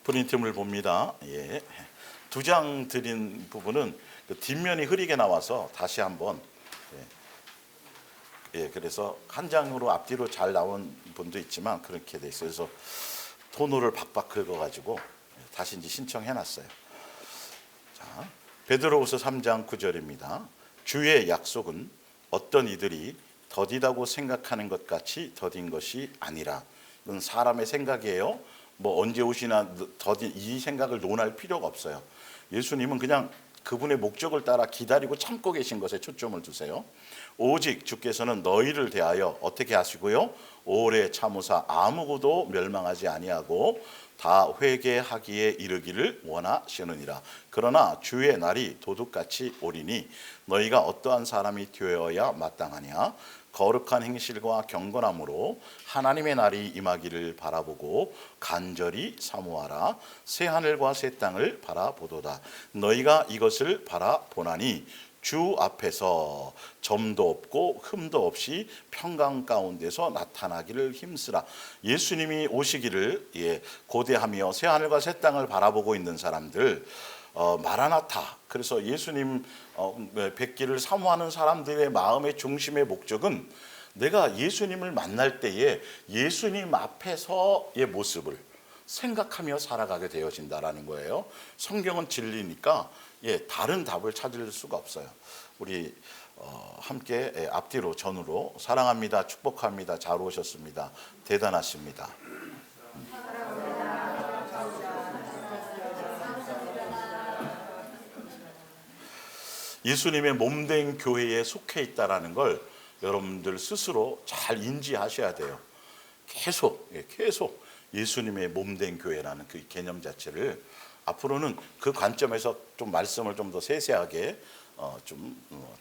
프린트물 봅니다. 예. 두 장 드린 부분은 그 뒷면이 흐리게 나와서 다시 한번 그래서 한 장으로 앞뒤로 잘 나온 분도 있지만 그렇게 돼 있어요. 그래서 토너를 박박 긁어가지고 다시 이제 신청해놨어요. 자, 베드로후서 3장 9절입니다. 주의 약속은 어떤 이들이 더디다고 생각하는 것 같이 더딘 것이 아니라, 이건 사람의 생각이에요. 뭐 언제 오시나 더딘 이 생각을 논할 필요가 없어요. 예수님은 그냥 그분의 목적을 따라 기다리고 참고 계신 것에 초점을 두세요. 오직 주께서는 너희를 대하여 어떻게 하시고요? 오래 참으사 아무것도 멸망하지 아니하고 다 회개하기에 이르기를 원하시느니라. 그러나 주의 날이 도둑같이 오리니 너희가 어떠한 사람이 되어야 마땅하냐? 거룩한 행실과 경건함으로 하나님의 날이 임하기를 바라보고 간절히 사모하라. 새 하늘과 새 땅을 바라보도다. 너희가 이것을 바라보나니 주 앞에서 점도 없고 흠도 없이 평강 가운데서 나타나기를 힘쓰라. 예수님이 오시기를 고대하며 새 하늘과 새 땅을 바라보고 있는 사람들, 마라나타, 그래서 예수님 뵙기를 사모하는 사람들의 마음의 중심의 목적은 내가 예수님을 만날 때에 예수님 앞에서의 모습을 생각하며 살아가게 되어진다라는 거예요. 성경은 진리니까 다른 답을 찾을 수가 없어요. 우리 함께 앞뒤로 전으로 사랑합니다, 축복합니다, 잘 오셨습니다, 대단하십니다. 예수님의 몸된 교회에 속해 있다라는 걸 여러분들 스스로 잘 인지하셔야 돼요. 계속 예수님의 몸된 교회라는 그 개념 자체를 앞으로는 그 관점에서 좀 말씀을 좀 더 세세하게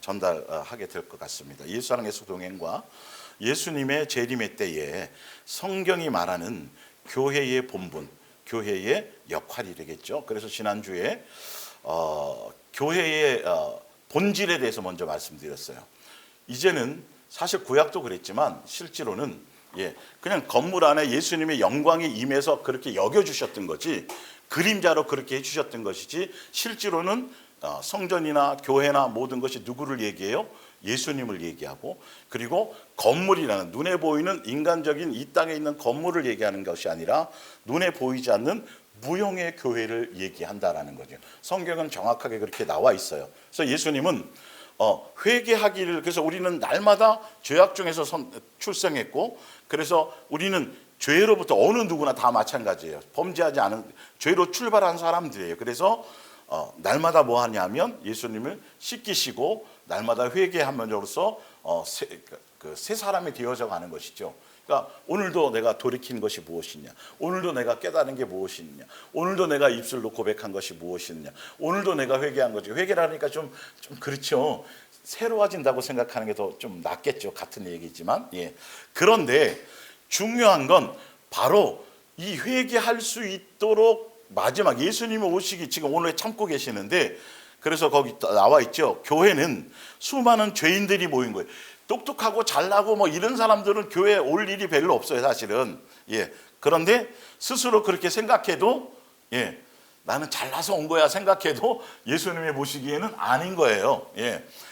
전달하게 될 것 같습니다. 예수 사랑 예수 동행과 예수님의 재림의 때에 성경이 말하는 교회의 본분, 교회의 역할이 되겠죠. 그래서 지난주에 교회의 본질에 대해서 먼저 말씀드렸어요. 이제는 사실 구약도 그랬지만 실제로는 그냥 건물 안에 예수님의 영광이 임해서 그렇게 여겨주셨던 거지, 그림자로 그렇게 해주셨던 것이지, 실제로는 성전이나 교회나 모든 것이 누구를 얘기해요? 예수님을 얘기하고, 그리고 건물이라는 눈에 보이는 인간적인 이 땅에 있는 건물을 얘기하는 것이 아니라 눈에 보이지 않는 무형의 교회를 얘기한다라는 거죠. 성경은 정확하게 그렇게 나와 있어요. 그래서 예수님은 회개하기를, 그래서 우리는 날마다 죄악 중에서 출생했고, 그래서 우리는 죄로부터 어느 누구나 다 마찬가지예요. 범죄하지 않은 죄로 출발한 사람들이에요. 그래서 날마다 뭐 하냐면 예수님을 씻기시고 날마다 회개함으로써 새 사람이 되어져 가는 것이죠. 그러니까 오늘도 내가 돌이킨 것이 무엇이냐, 오늘도 내가 깨달은 게 무엇이냐, 오늘도 내가 입술로 고백한 것이 무엇이냐, 오늘도 내가 회개한 거죠. 회개라니까 좀 그렇죠. 새로워진다고 생각하는 게 더 좀 낫겠죠. 같은 얘기지만 그런데 중요한 건 바로 이 회개할 수 있도록 마지막 예수님이 오시기 지금 오늘 참고 계시는데, 그래서 거기 나와 있죠. 교회는 수많은 죄인들이 모인 거예요. 똑똑하고 잘나고 뭐 이런 사람들은 교회에 올 일이 별로 없어요, 사실은. 그런데 스스로 그렇게 생각해도 나는 잘나서 온 거야 생각해도 예수님이 보시기에는 아닌 거예요.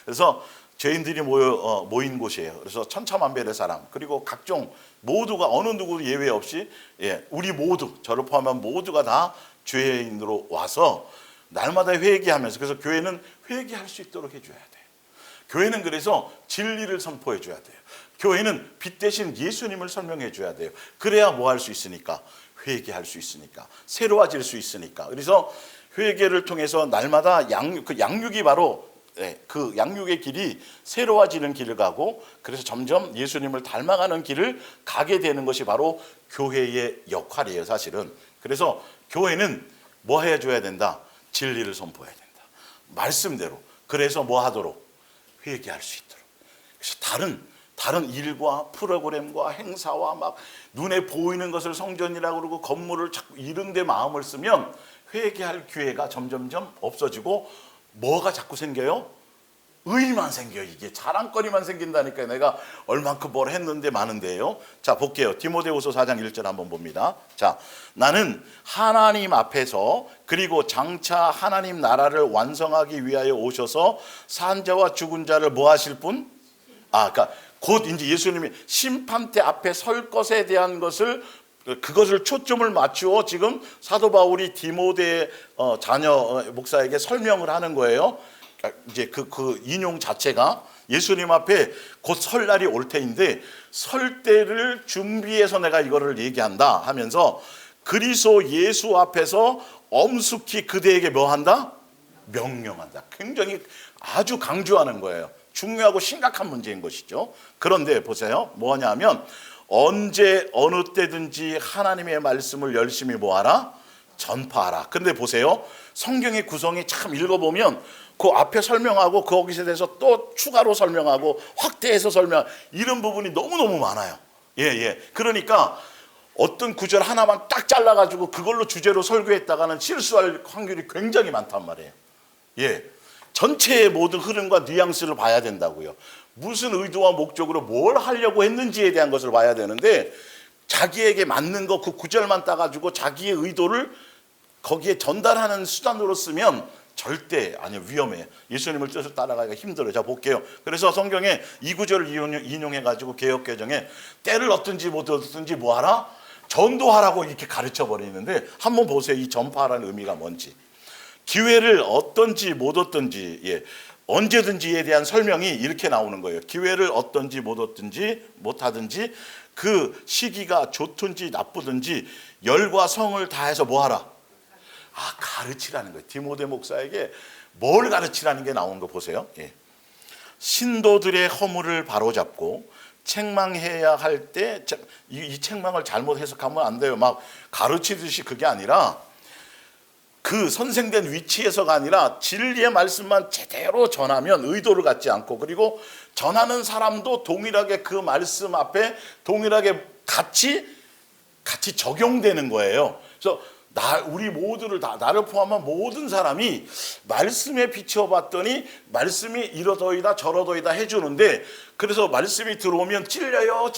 그래서 죄인들이 모인 곳이에요. 그래서 천차만별의 사람, 그리고 각종 모두가 어느 누구 예외 없이 우리 모두, 저를 포함한 모두가 다 죄인으로 와서 날마다 회개하면서, 그래서 교회는 회개할 수 있도록 해줘야 돼요. 교회는 그래서 진리를 선포해 줘야 돼요. 교회는 빛 대신 예수님을 설명해 줘야 돼요. 그래야 뭐 할 수 있으니까? 회개할 수 있으니까, 새로워질 수 있으니까. 그래서 회개를 통해서 날마다 양육이 바로 그 양육의 길이 새로워지는 길을 가고, 그래서 점점 예수님을 닮아가는 길을 가게 되는 것이 바로 교회의 역할이에요, 사실은. 그래서 교회는 뭐 해줘야 된다? 진리를 선포해야 된다, 말씀대로. 그래서 뭐 하도록? 회개할 수 있도록. 그래서 다른 일과 프로그램과 행사와 막 눈에 보이는 것을 성전이라고 그러고 건물을 자꾸 이런 데 마음을 쓰면 회개할 기회가 점점점 없어지고, 뭐가 자꾸 생겨요? 의의만 생겨. 이게 자랑거리만 생긴다니까. 내가 얼만큼 뭘 했는데 많은데요. 자, 볼게요. 디모데후서 4장 1절 한번 봅니다. 자, 나는 하나님 앞에서 그리고 장차 하나님 나라를 완성하기 위하여 오셔서 산자와 죽은 자를 뭐 하실 분? 그러니까 곧 이제 예수님이 심판대 앞에 설 것에 대한 그것을 초점을 맞추어 지금 사도 바울이 디모데 자녀 목사에게 설명을 하는 거예요. 이제 그 인용 자체가 예수님 앞에 곧 설날이 올 때인데 설 때를 준비해서 내가 이거를 얘기한다 하면서 그리스도 예수 앞에서 엄숙히 그대에게 뭐 한다? 명령한다. 굉장히 아주 강조하는 거예요. 중요하고 심각한 문제인 것이죠. 그런데 보세요. 뭐냐면 언제 어느 때든지 하나님의 말씀을 열심히 뭐하라? 전파하라. 그런데 보세요. 성경의 구성이 참 읽어보면 그 앞에 설명하고 거기에 대해서 또 추가로 설명하고 확대해서 설명, 이런 부분이 너무너무 많아요. 그러니까 어떤 구절 하나만 딱 잘라가지고 그걸로 주제로 설교했다가는 실수할 확률이 굉장히 많단 말이에요. 전체의 모든 흐름과 뉘앙스를 봐야 된다고요. 무슨 의도와 목적으로 뭘 하려고 했는지에 대한 것을 봐야 되는데 자기에게 맞는 거 그 구절만 따가지고 자기의 의도를 거기에 전달하는 수단으로 쓰면 절대 아니요, 위험해요. 예수님을 뜻을 따라가기가 힘들어요. 자, 볼게요. 그래서 성경에 이 구절을 인용해가지고 개역개정에 때를 얻든지 못 얻든지 뭐하라? 전도하라고 이렇게 가르쳐버리는데 한번 보세요. 이 전파라는 의미가 뭔지. 기회를 얻든지 못 얻든지, 언제든지에 대한 설명이 이렇게 나오는 거예요. 기회를 얻든지 못 얻든지 못하든지 그 시기가 좋든지 나쁘든지 열과 성을 다해서 뭐하라? 가르치라는 거예요. 디모데 목사에게 뭘 가르치라는 게 나온 거 보세요. 신도들의 허물을 바로잡고 책망해야 할 때 이 책망을 잘못 해석하면 안 돼요. 막 가르치듯이 그게 아니라 그 선생된 위치에서가 아니라 진리의 말씀만 제대로 전하면 의도를 갖지 않고, 그리고 전하는 사람도 동일하게 그 말씀 앞에 동일하게 같이 적용되는 거예요. 그래서 우리 모두를 다, 나를 포함한 모든 사람이 말씀에 비춰봤더니 말씀이 이러더이다 저러더이다 해주는데, 그래서 말씀이 들어오면 찔려요.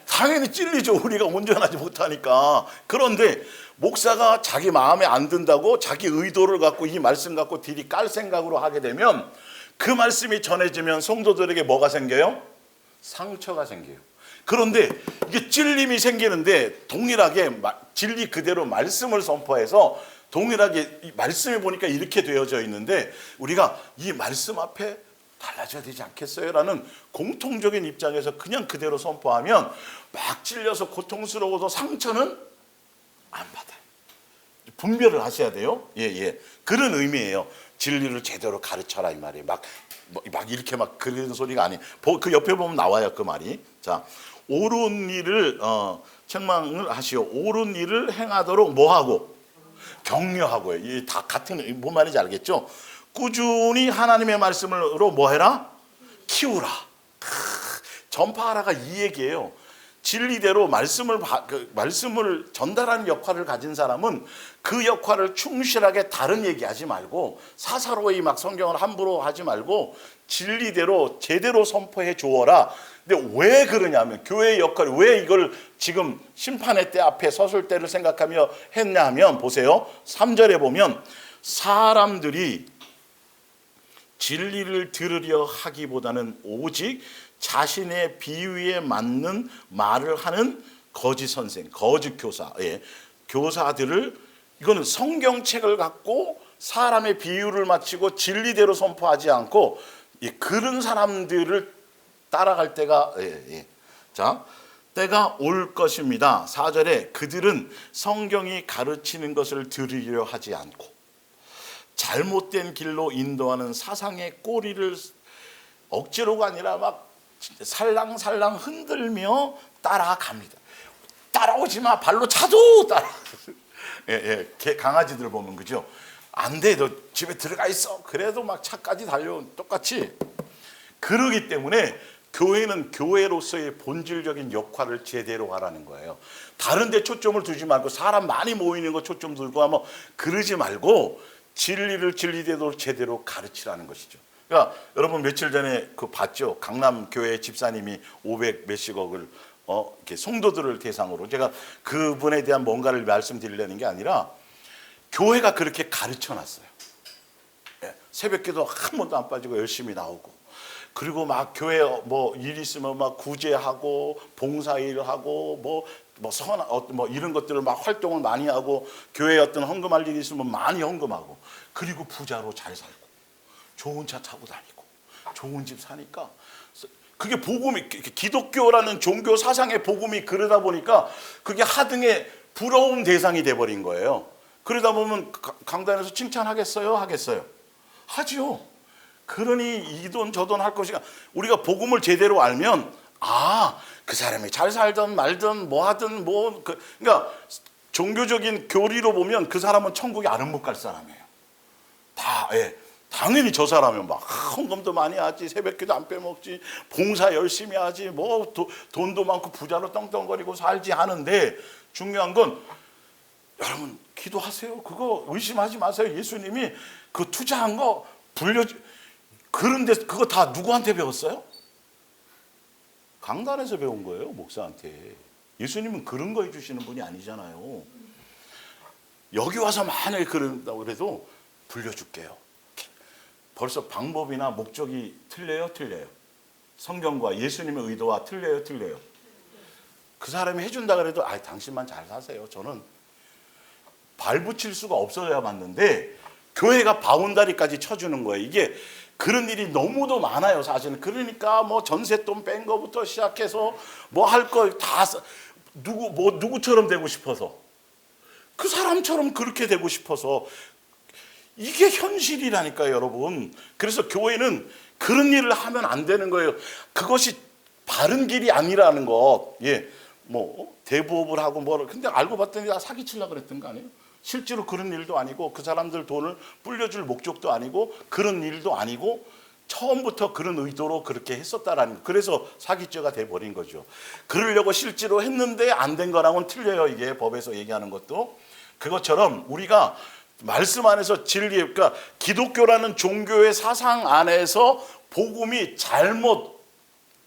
당연히 찔리죠. 우리가 온전하지 못하니까. 그런데 목사가 자기 마음에 안 든다고 자기 의도를 갖고 이 말씀 갖고 딜이 깔 생각으로 하게 되면 그 말씀이 전해지면 성도들에게 뭐가 생겨요? 상처가 생겨요. 그런데 이게 찔림이 생기는데 동일하게 진리 그대로 말씀을 선포해서 동일하게 이 말씀에 보니까 이렇게 되어져 있는데 우리가 이 말씀 앞에 달라져야 되지 않겠어요? 라는 공통적인 입장에서 그냥 그대로 선포하면 막 찔려서 고통스러워도 상처는 안 받아요. 분별을 하셔야 돼요. 그런 의미예요. 진리를 제대로 가르쳐라 이 말이에요. 막 이렇게 막 그러는 소리가 아니에요. 그 옆에 보면 나와요, 그 말이. 자, 옳은 일을 책망을 하시오. 옳은 일을 행하도록 뭐하고? 격려하고요. 이 다 같은 뭔 말인지 알겠죠? 꾸준히 하나님의 말씀으로 뭐해라? 키우라. 전파하라가 이 얘기예요. 진리대로 말씀을 전달하는 역할을 가진 사람은 그 역할을 충실하게 다른 얘기하지 말고 사사로이 막 성경을 함부로 하지 말고 진리대로 제대로 선포해 주어라. 근데 왜 그러냐면 교회의 역할이 왜 이걸 지금 심판의 때 앞에 섰을 때를 생각하며 했냐 하면 보세요. 3절에 보면 사람들이 진리를 들으려 하기보다는 오직 자신의 비유에 맞는 말을 하는 거짓 선생, 거짓 교사, 교사들을, 이거는 성경책을 갖고 사람의 비유를 맞추고 진리대로 선포하지 않고 그런 사람들을 따라갈 때가 자, 때가 올 것입니다. 4절에 그들은 성경이 가르치는 것을 들으려 하지 않고 잘못된 길로 인도하는 사상의 꼬리를 억지로가 아니라 막 살랑살랑 흔들며 따라갑니다. 따라오지 마. 발로 차도 따라. 강아지들 보면 그죠? 안 돼. 너 집에 들어가 있어. 그래도 막 차까지 달려온 똑같이. 그러기 때문에 교회는 교회로서의 본질적인 역할을 제대로 하라는 거예요. 다른 데 초점을 두지 말고 사람 많이 모이는 거 초점 들고 하면 그러지 말고 진리를 진리대로 제대로 가르치라는 것이죠. 그러니까 여러분 며칠 전에 그 봤죠? 강남 교회 집사님이 500 몇십억을 이렇게 성도들을 대상으로, 제가 그분에 대한 뭔가를 말씀드리려는 게 아니라 교회가 그렇게 가르쳐 놨어요. 예, 새벽기도 한 번도 안 빠지고 열심히 나오고, 그리고 막 교회 뭐 일 있으면 막 구제하고 봉사일 하고 뭐 이런 것들을 막 활동을 많이 하고, 교회에 어떤 헌금할 일이 있으면 많이 헌금하고, 그리고 부자로 잘 살고 좋은 차 타고 다니고 좋은 집 사니까, 그게 복음이, 기독교라는 종교 사상의 복음이 그러다 보니까 그게 하등의 부러운 대상이 돼버린 거예요. 그러다 보면 강단에서 칭찬하겠어요? 하겠어요? 하지요. 그러니 이 돈 저 돈 할 것이가, 우리가 복음을 제대로 알면 그 사람이 잘 살든 말든 뭐 하든 그러니까 종교적인 교리로 보면 그 사람은 천국에 안 못 갈 사람이에요. 당연히 저 사람은 막 헌금도 많이 하지, 새벽기도 안 빼먹지, 봉사 열심히 하지, 돈도 많고 부자로 떵떵거리고 살지 하는데, 중요한 건 여러분 기도하세요. 그거 의심하지 마세요. 예수님이 그 투자한 거 그런데 그거 다 누구한테 배웠어요? 강단에서 배운 거예요, 목사한테. 예수님은 그런 거 해주시는 분이 아니잖아요. 여기 와서 만약에 그런다고 그래도 불려줄게요. 벌써 방법이나 목적이 틀려요? 성경과 예수님의 의도와 틀려요? 그 사람이 해준다 그래도 당신만 잘 사세요. 저는 발붙일 수가 없어야 맞는데 교회가 바운다리까지 쳐주는 거예요. 이게 그런 일이 너무도 많아요, 사실은. 그러니까 뭐 전세돈 뺀 거부터 시작해서 뭐 할 거 다 누구처럼 되고 싶어서, 그 사람처럼 그렇게 되고 싶어서, 이게 현실이라니까요, 여러분. 그래서 교회는 그런 일을 하면 안 되는 거예요. 그것이 바른 길이 아니라는 것. 대부업을 하고 근데 알고 봤더니 다 사기치려고 그랬던 거 아니에요? 실제로 그런 일도 아니고, 그 사람들 돈을 불려줄 목적도 아니고, 그런 일도 아니고, 처음부터 그런 의도로 그렇게 했었다라는 거. 그래서 사기죄가 돼버린 거죠. 그러려고 실제로 했는데 안 된 거랑은 틀려요, 이게 법에서 얘기하는 것도. 그것처럼 우리가 말씀 안에서 진리, 그러니까 기독교라는 종교의 사상 안에서 복음이 잘못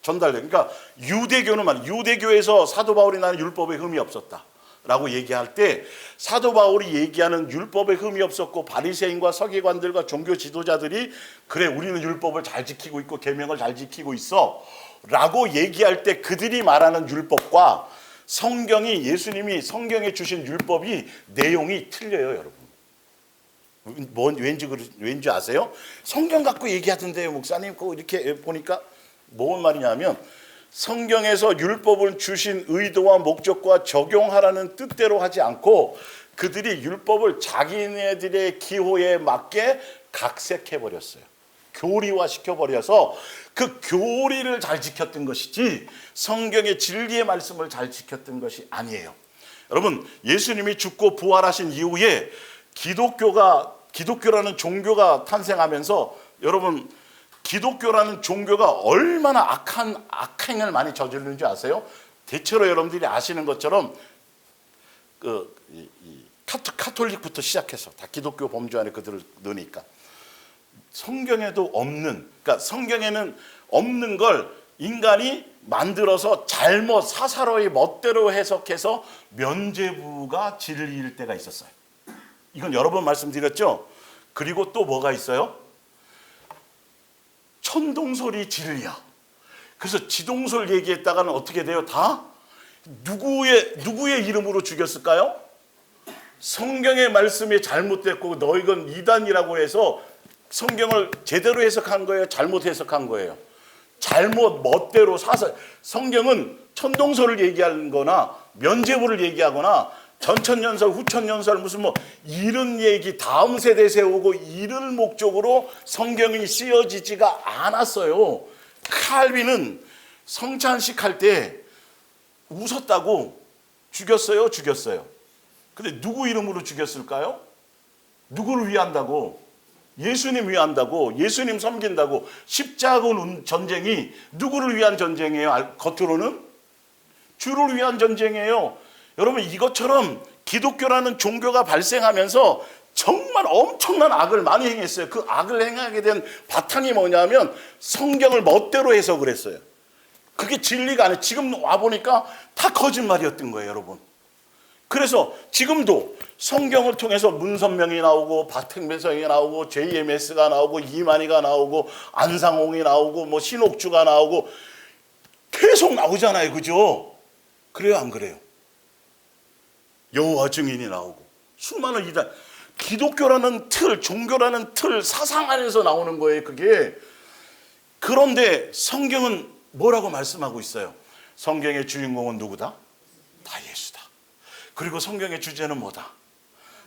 전달돼. 그러니까 유대교에서 사도 바울이 나는 율법에 흠이 없었다라고 얘기할 때, 사도 바울이 얘기하는 율법에 흠이 없었고 바리새인과 서기관들과 종교 지도자들이 그래 우리는 율법을 잘 지키고 있고 계명을 잘 지키고 있어라고 얘기할 때, 그들이 말하는 율법과 예수님이 성경에 주신 율법이 내용이 틀려요, 여러분. 왠지 아세요? 성경 갖고 얘기하던데요, 목사님. 그거 이렇게 보니까 뭔 말이냐면, 성경에서 율법을 주신 의도와 목적과 적용하라는 뜻대로 하지 않고, 그들이 율법을 자기네들의 기호에 맞게 각색해버렸어요. 교리화시켜버려서 그 교리를 잘 지켰던 것이지 성경의 진리의 말씀을 잘 지켰던 것이 아니에요. 여러분, 예수님이 죽고 부활하신 이후에 기독교라는 종교가 탄생하면서, 여러분 기독교라는 종교가 얼마나 악행을 많이 저지르는지 아세요? 대체로 여러분들이 아시는 것처럼 카톨릭부터 시작해서 다 기독교 범주 안에 그들을 넣으니까, 그러니까 성경에는 없는 걸 인간이 만들어서 잘못 사사로이 멋대로 해석해서 면죄부가 진리일 때가 있었어요. 이건 여러 번 말씀드렸죠. 그리고 또 뭐가 있어요? 천동설이 진리야. 그래서 지동설 얘기했다가는 어떻게 돼요? 다 누구의 이름으로 죽였을까요? 성경의 말씀이 잘못됐고 너희건 이단이라고 해서 성경을 제대로 해석한 거예요? 잘못 해석한 거예요? 잘못 멋대로 성경은 천동설을 얘기하는 거나 면죄부를 얘기하거나 전천년설, 후천년설 무슨 이런 얘기 다음 세대 세우고 이런 목적으로 성경이 쓰여지지가 않았어요. 칼빈은 성찬식 할 때 웃었다고 죽였어요? 근데 누구 이름으로 죽였을까요? 누구를 위한다고? 예수님 위한다고, 예수님 섬긴다고. 십자가 전쟁이 누구를 위한 전쟁이에요? 겉으로는 주를 위한 전쟁이에요. 여러분, 이것처럼 기독교라는 종교가 발생하면서 정말 엄청난 악을 많이 행했어요. 그 악을 행하게 된 바탕이 뭐냐면 성경을 멋대로 해석을 했어요. 그게 진리가 아니에요. 지금 와보니까 다 거짓말이었던 거예요, 여러분. 그래서 지금도 성경을 통해서 문선명이 나오고 박택배성이 나오고 JMS가 나오고 이만희가 나오고 안상홍이 나오고 뭐 신옥주가 나오고 계속 나오잖아요. 그죠? 그래요, 안 그래요? 여호와 증인이 나오고 수많은 이단, 기독교라는 틀, 종교라는 틀, 사상 안에서 나오는 거예요, 그게. 그런데 성경은 뭐라고 말씀하고 있어요? 성경의 주인공은 누구다? 다 예수다. 그리고 성경의 주제는 뭐다?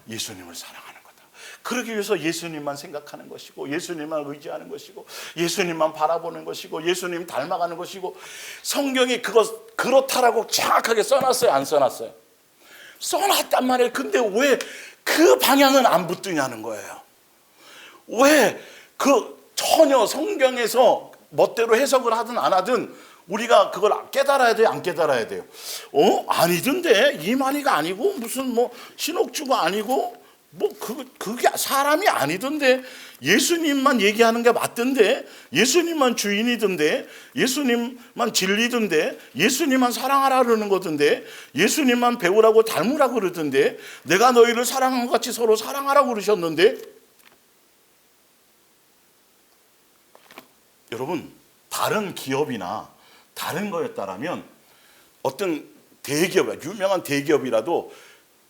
예수님을 사랑하는 거다. 그러기 위해서 예수님만 생각하는 것이고, 예수님만 의지하는 것이고, 예수님만 바라보는 것이고, 예수님 닮아가는 것이고, 성경이 그렇다라고 정확하게 써놨어요, 안 써놨어요? 써놨단 말이에요. 근데 왜 그 방향은 안 붙드냐는 거예요. 왜 전혀 성경에서 멋대로 해석을 하든 안 하든 우리가 그걸 깨달아야 돼요, 안 깨달아야 돼요? 아니던데, 이만희가 아니고 무슨 뭐 신옥주가 아니고 뭐 그게 사람이 아니던데, 예수님만 얘기하는 게 맞던데, 예수님만 주인이던데, 예수님만 진리던데, 예수님만 사랑하라 그러는 거던데, 예수님만 배우라고 닮으라고 그러던데, 내가 너희를 사랑한 것 같이 서로 사랑하라고 그러셨는데. 여러분, 다른 기업이나 다른 거였다라면 어떤 대기업, 유명한 대기업이라도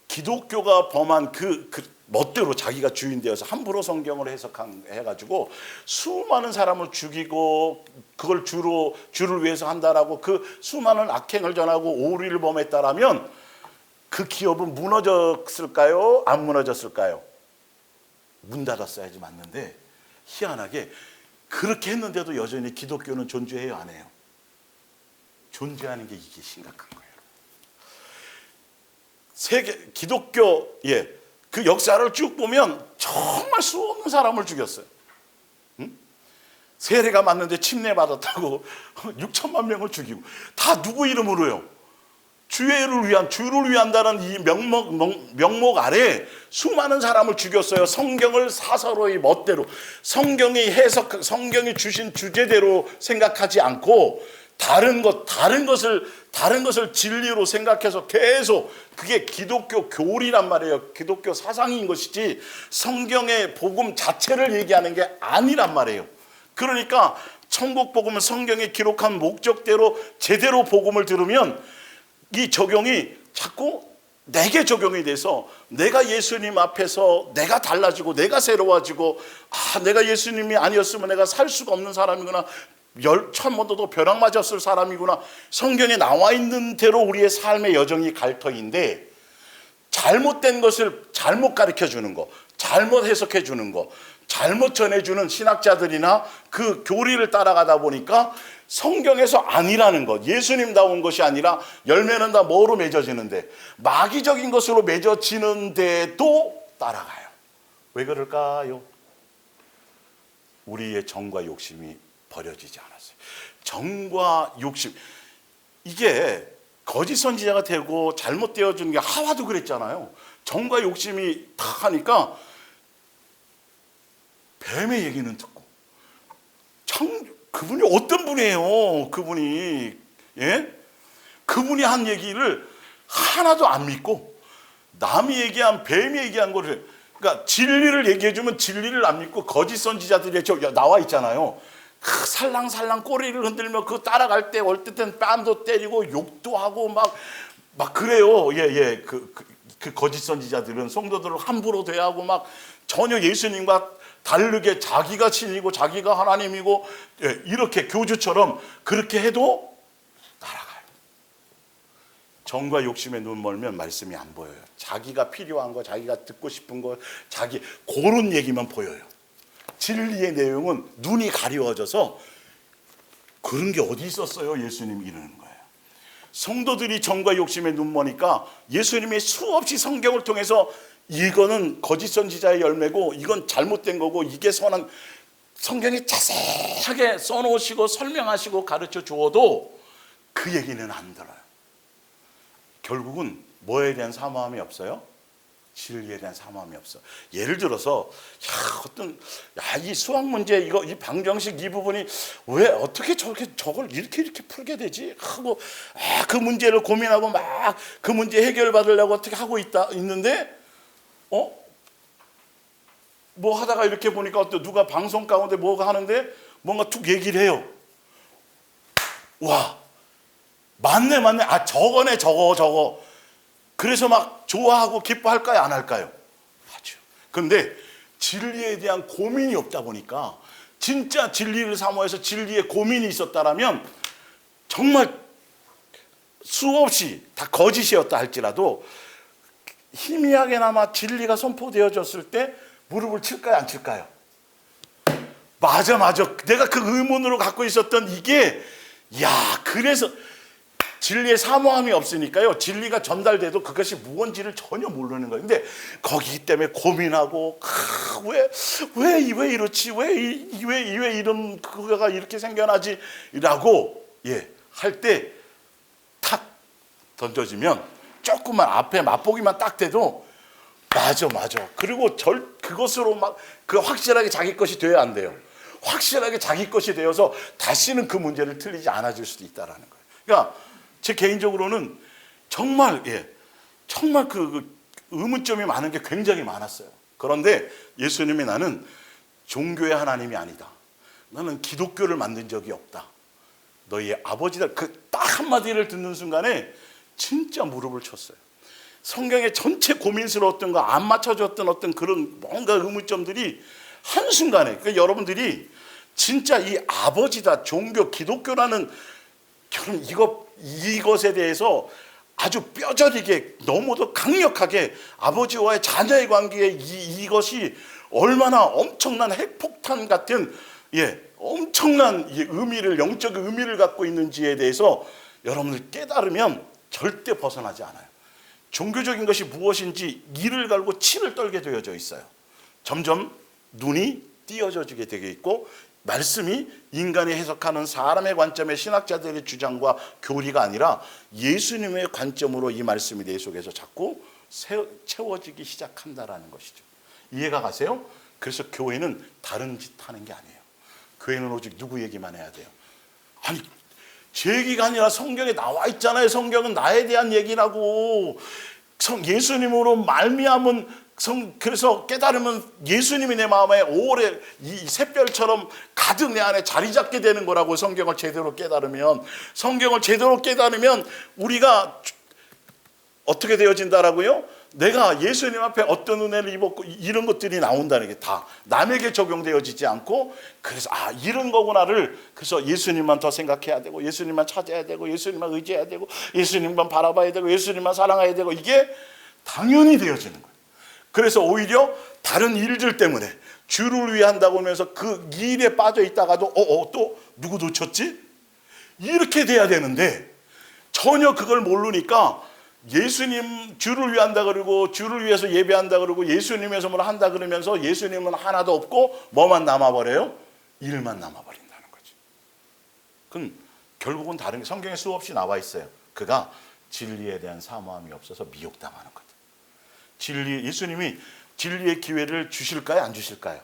기독교가 범한 그 멋대로 자기가 주인 되어서 함부로 성경을 해가지고 수많은 사람을 죽이고 그걸 주를 위해서 한다라고 그 수많은 악행을 전하고 오리를 범했다라면 그 기업은 무너졌을까요? 안 무너졌을까요? 문 닫았어야지 맞는데, 희한하게 그렇게 했는데도 여전히 기독교는 존재해요, 안 해요? 존재하는 게 이게 심각한 거예요. 기독교의 그 역사를 쭉 보면 정말 수없는 사람을 죽였어요. 세례가 맞는데 침례받았다고 6천만 명을 죽이고, 다 누구 이름으로요? 주를 위한다는 이 명목 아래 수많은 사람을 죽였어요. 성경을 사서로의 멋대로, 성경이 주신 주제대로 생각하지 않고 다른 것을 진리로 생각해서 계속, 그게 기독교 교리란 말이에요. 기독교 사상인 것이지 성경의 복음 자체를 얘기하는 게 아니란 말이에요. 그러니까 천국 복음은 성경에 기록한 목적대로 제대로 복음을 들으면 이 적용이 자꾸 내게 적용이 돼서 내가 예수님 앞에서 내가 달라지고 내가 새로워지고, 내가 예수님이 아니었으면 내가 살 수가 없는 사람이구나, 천번도 벼락 맞았을 사람이구나, 성경에 나와 있는 대로 우리의 삶의 여정이 갈 터인데, 잘못된 것을 잘못 가르쳐 주는 거, 잘못 해석해 주는 거, 잘못 전해주는 신학자들이나 그 교리를 따라가다 보니까 성경에서 아니라는 것, 예수님다운 것이 아니라 열매는 다 뭐로 맺어지는데, 마귀적인 것으로 맺어지는데도 따라가요. 왜 그럴까요? 우리의 정과 욕심이 버려지지 않았어요. 정과 욕심, 이게 거짓 선지자가 되고 잘못되어지는 게 하와도 그랬잖아요. 정과 욕심이 다 하니까 뱀의 얘기는 듣고, 그분이 어떤 분이에요? 그분이 한 얘기를 하나도 안 믿고 남이 얘기한, 뱀이 얘기한 거를, 그러니까 진리를 얘기해주면 진리를 안 믿고 거짓 선지자들이 나와 있잖아요. 살랑살랑 꼬리를 흔들며 그 따라갈 때 얼뜻한 뺨도 때리고 욕도 하고 막 그래요. 그 거짓 선지자들은 성도들을 함부로 대하고 막 전혀 예수님과 다르게 자기가 신이고 자기가 하나님이고 이렇게 교주처럼 그렇게 해도 따라가요. 정과 욕심에 눈 멀면 말씀이 안 보여요. 자기가 필요한 거, 자기가 듣고 싶은 거, 그런 얘기만 보여요. 진리의 내용은 눈이 가려워져서 그런 게 어디 있었어요? 예수님 이러는 거예요. 성도들이 정과 욕심에 눈 머니까 예수님이 수없이 성경을 통해서 이거는 거짓 선지자의 열매고 이건 잘못된 거고 이게 선한, 성경에 자세하게 써놓으시고 설명하시고 가르쳐 주어도 그 얘기는 안 들어요. 결국은 뭐에 대한 사모함이 없어요? 진리에 대한 사모함이 없어. 예를 들어서 이 수학 문제 이 방정식 이 부분이 왜 어떻게 저걸 이렇게 풀게 되지 하고 그 문제를 고민하고 막 그 문제 해결받으려고 어떻게 하고 있는데 뭐 하다가 이렇게 보니까 누가 방송 가운데 뭐가 하는데 뭔가 툭 얘기를 해요. 와, 맞네. 저거네, 저거. 그래서 막 좋아하고 기뻐할까요, 안 할까요? 하죠. 그런데 진리에 대한 고민이 없다 보니까, 진짜 진리를 사모해서 진리에 고민이 있었다라면 정말 수없이 다 거짓이었다 할지라도 희미하게나마 진리가 선포되어졌을 때 무릎을 칠까요, 안 칠까요? 맞아. 내가 그 의문으로 갖고 있었던 이게, 그래서 진리의 사모함이 없으니까요, 진리가 전달돼도 그것이 무언지를 전혀 모르는 거예요. 근데 거기 때문에 고민하고, 왜 이렇지? 왜 이런 그거가 이렇게 생겨나지? 라고, 할 때 탁 던져지면 조금만 앞에 맛보기만 딱 돼도, 맞아. 그리고 그것으로 그 확실하게 자기 것이 돼야 안 돼요. 확실하게 자기 것이 되어서 다시는 그 문제를 틀리지 않아질 수도 있다라는 거예요. 그러니까 제 개인적으로는 정말 그 의문점이 많은 게 굉장히 많았어요. 그런데 예수님이 나는 종교의 하나님이 아니다. 나는 기독교를 만든 적이 없다. 너희의 아버지다. 그 딱 한마디를 듣는 순간에 진짜 무릎을 쳤어요. 성경의 전체 고민스러웠던 거 안 맞춰줬던 어떤 그런 뭔가 의문점들이 한순간에, 그러니까 여러분들이 진짜 이 아버지다, 종교, 기독교라는 이것에 대해서 아주 뼈저리게 너무도 강력하게 아버지와의 자녀의 관계에 이것이 얼마나 엄청난 핵폭탄 같은 엄청난 의미를, 영적 의미를 갖고 있는지에 대해서 여러분들 깨달으면 절대 벗어나지 않아요. 종교적인 것이 무엇인지 이를 갈고 치를 떨게 되어져 있어요. 점점 눈이 띄어져지게 되어 있고, 말씀이 인간이 해석하는 사람의 관점의 신학자들의 주장과 교리가 아니라 예수님의 관점으로 이 말씀이 내 속에서 자꾸 채워지기 시작한다라는 것이죠. 이해가 가세요? 그래서 교회는 다른 짓 하는 게 아니에요. 교회는 오직 누구 얘기만 해야 돼요. 아니, 제 얘기가 아니라 성경에 나와 있잖아요. 성경은 나에 대한 얘기라고. 예수님으로 말미암은 그래서 깨달으면 예수님이 내 마음에 오래 이 샛별처럼 가득 내 안에 자리 잡게 되는 거라고. 성경을 제대로 깨달으면 우리가 어떻게 되어진다라고요? 내가 예수님 앞에 어떤 은혜를 입었고 이런 것들이 나온다는 게 다 남에게 적용되어지지 않고, 그래서 이런 거구나를, 그래서 예수님만 더 생각해야 되고, 예수님만 찾아야 되고, 예수님만 의지해야 되고, 예수님만 바라봐야 되고, 예수님만 사랑해야 되고, 이게 당연히 되어지는 거예요. 그래서 오히려 다른 일들 때문에 주를 위해 한다고 하면서 그 일에 빠져 있다가도 또 누구 놓쳤지? 이렇게 돼야 되는데 전혀 그걸 모르니까 예수님 주를 위해 한다 그러고, 주를 위해서 예배한다 그러고, 예수님에서 뭘 한다 그러면서 예수님은 하나도 없고 뭐만 남아버려요? 일만 남아버린다는 거죠. 그건 결국은 다른 게 성경에 수없이 나와 있어요. 그가 진리에 대한 사모함이 없어서 미혹당하는 거다. 예수님이 진리의 기회를 주실까요, 안 주실까요?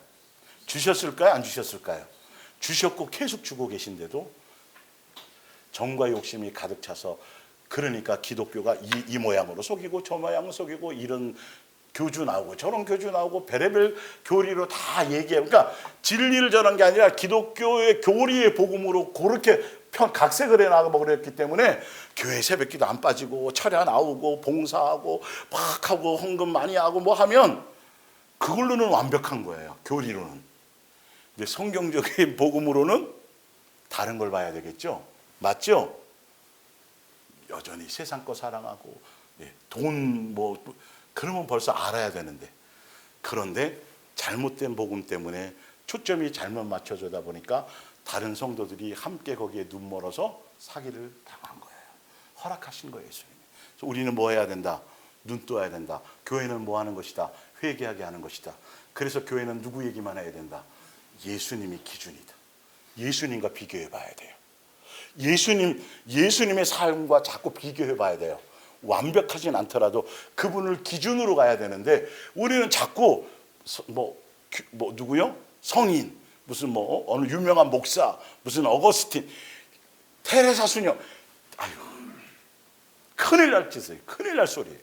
주셨을까요, 안 주셨을까요? 주셨고 계속 주고 계신데도 정과 욕심이 가득 차서, 그러니까 기독교가 이 모양으로 속이고 저 모양으로 속이고, 이런 교주 나오고 저런 교주 나오고 별의별 교리로 다 얘기해요. 그러니까 진리를 전한 게 아니라 기독교의 교리의 복음으로 그렇게 각색을 해나가고 그랬기 때문에 교회 새벽기도 안 빠지고 철야 나오고 봉사하고 막 하고 헌금 많이 하고 뭐 하면 그걸로는 완벽한 거예요, 교리로는. 근데 성경적인 복음으로는 다른 걸 봐야 되겠죠. 맞죠? 여전히 세상 거 사랑하고 돈 그러면 벌써 알아야 되는데, 그런데 잘못된 복음 때문에 초점이 잘못 맞춰져다 보니까 다른 성도들이 함께 거기에 눈 멀어서 사기를 당한 거예요. 허락하신 거예요, 예수님이. 그래서 우리는 뭐 해야 된다? 눈 떠야 된다. 교회는 뭐 하는 것이다? 회개하게 하는 것이다. 그래서 교회는 누구 얘기만 해야 된다? 예수님이 기준이다. 예수님과 비교해 봐야 돼요. 예수님의 삶과 자꾸 비교해 봐야 돼요. 완벽하진 않더라도 그분을 기준으로 가야 되는데 우리는 자꾸 누구요? 성인, 무슨 어느 유명한 목사, 무슨 어거스틴, 테레사 수녀, 아유, 큰일 날 짓이에요. 큰일 날 소리예요.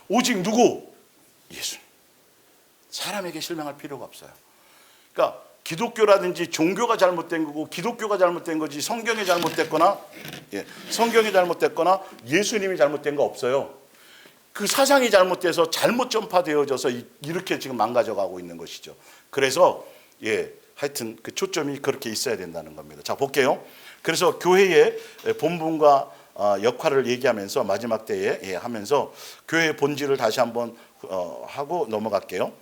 오직 누구? 예수님. 사람에게 실망할 필요가 없어요. 그러니까 기독교라든지 종교가 잘못된 거고 기독교가 잘못된 거지 성경이 잘못됐거나 성경이 잘못됐거나 예수님이 잘못된 거 없어요. 그 사상이 잘못돼서 잘못 전파되어져서 이렇게 지금 망가져가고 있는 것이죠. 그래서 하여튼 그 초점이 그렇게 있어야 된다는 겁니다. 자, 볼게요. 그래서 교회의 본분과 역할을 얘기하면서 마지막 때에 하면서 교회의 본질을 다시 한번 하고 넘어갈게요.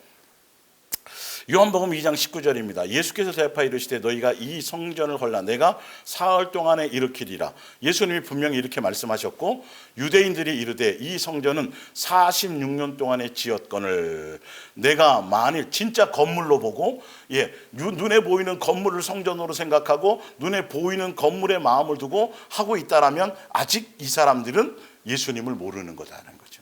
요한복음 2장 19절입니다. 예수께서 대답하여 이르시되 너희가 이 성전을 헐라 내가 사흘 동안에 일으키리라. 예수님이 분명히 이렇게 말씀하셨고 유대인들이 이르되 이 성전은 46년 동안에 지었거늘 내가 만일 진짜 건물로 보고 눈에 보이는 건물을 성전으로 생각하고 눈에 보이는 건물에 마음을 두고 하고 있다라면 아직 이 사람들은 예수님을 모르는 거다라는 거죠.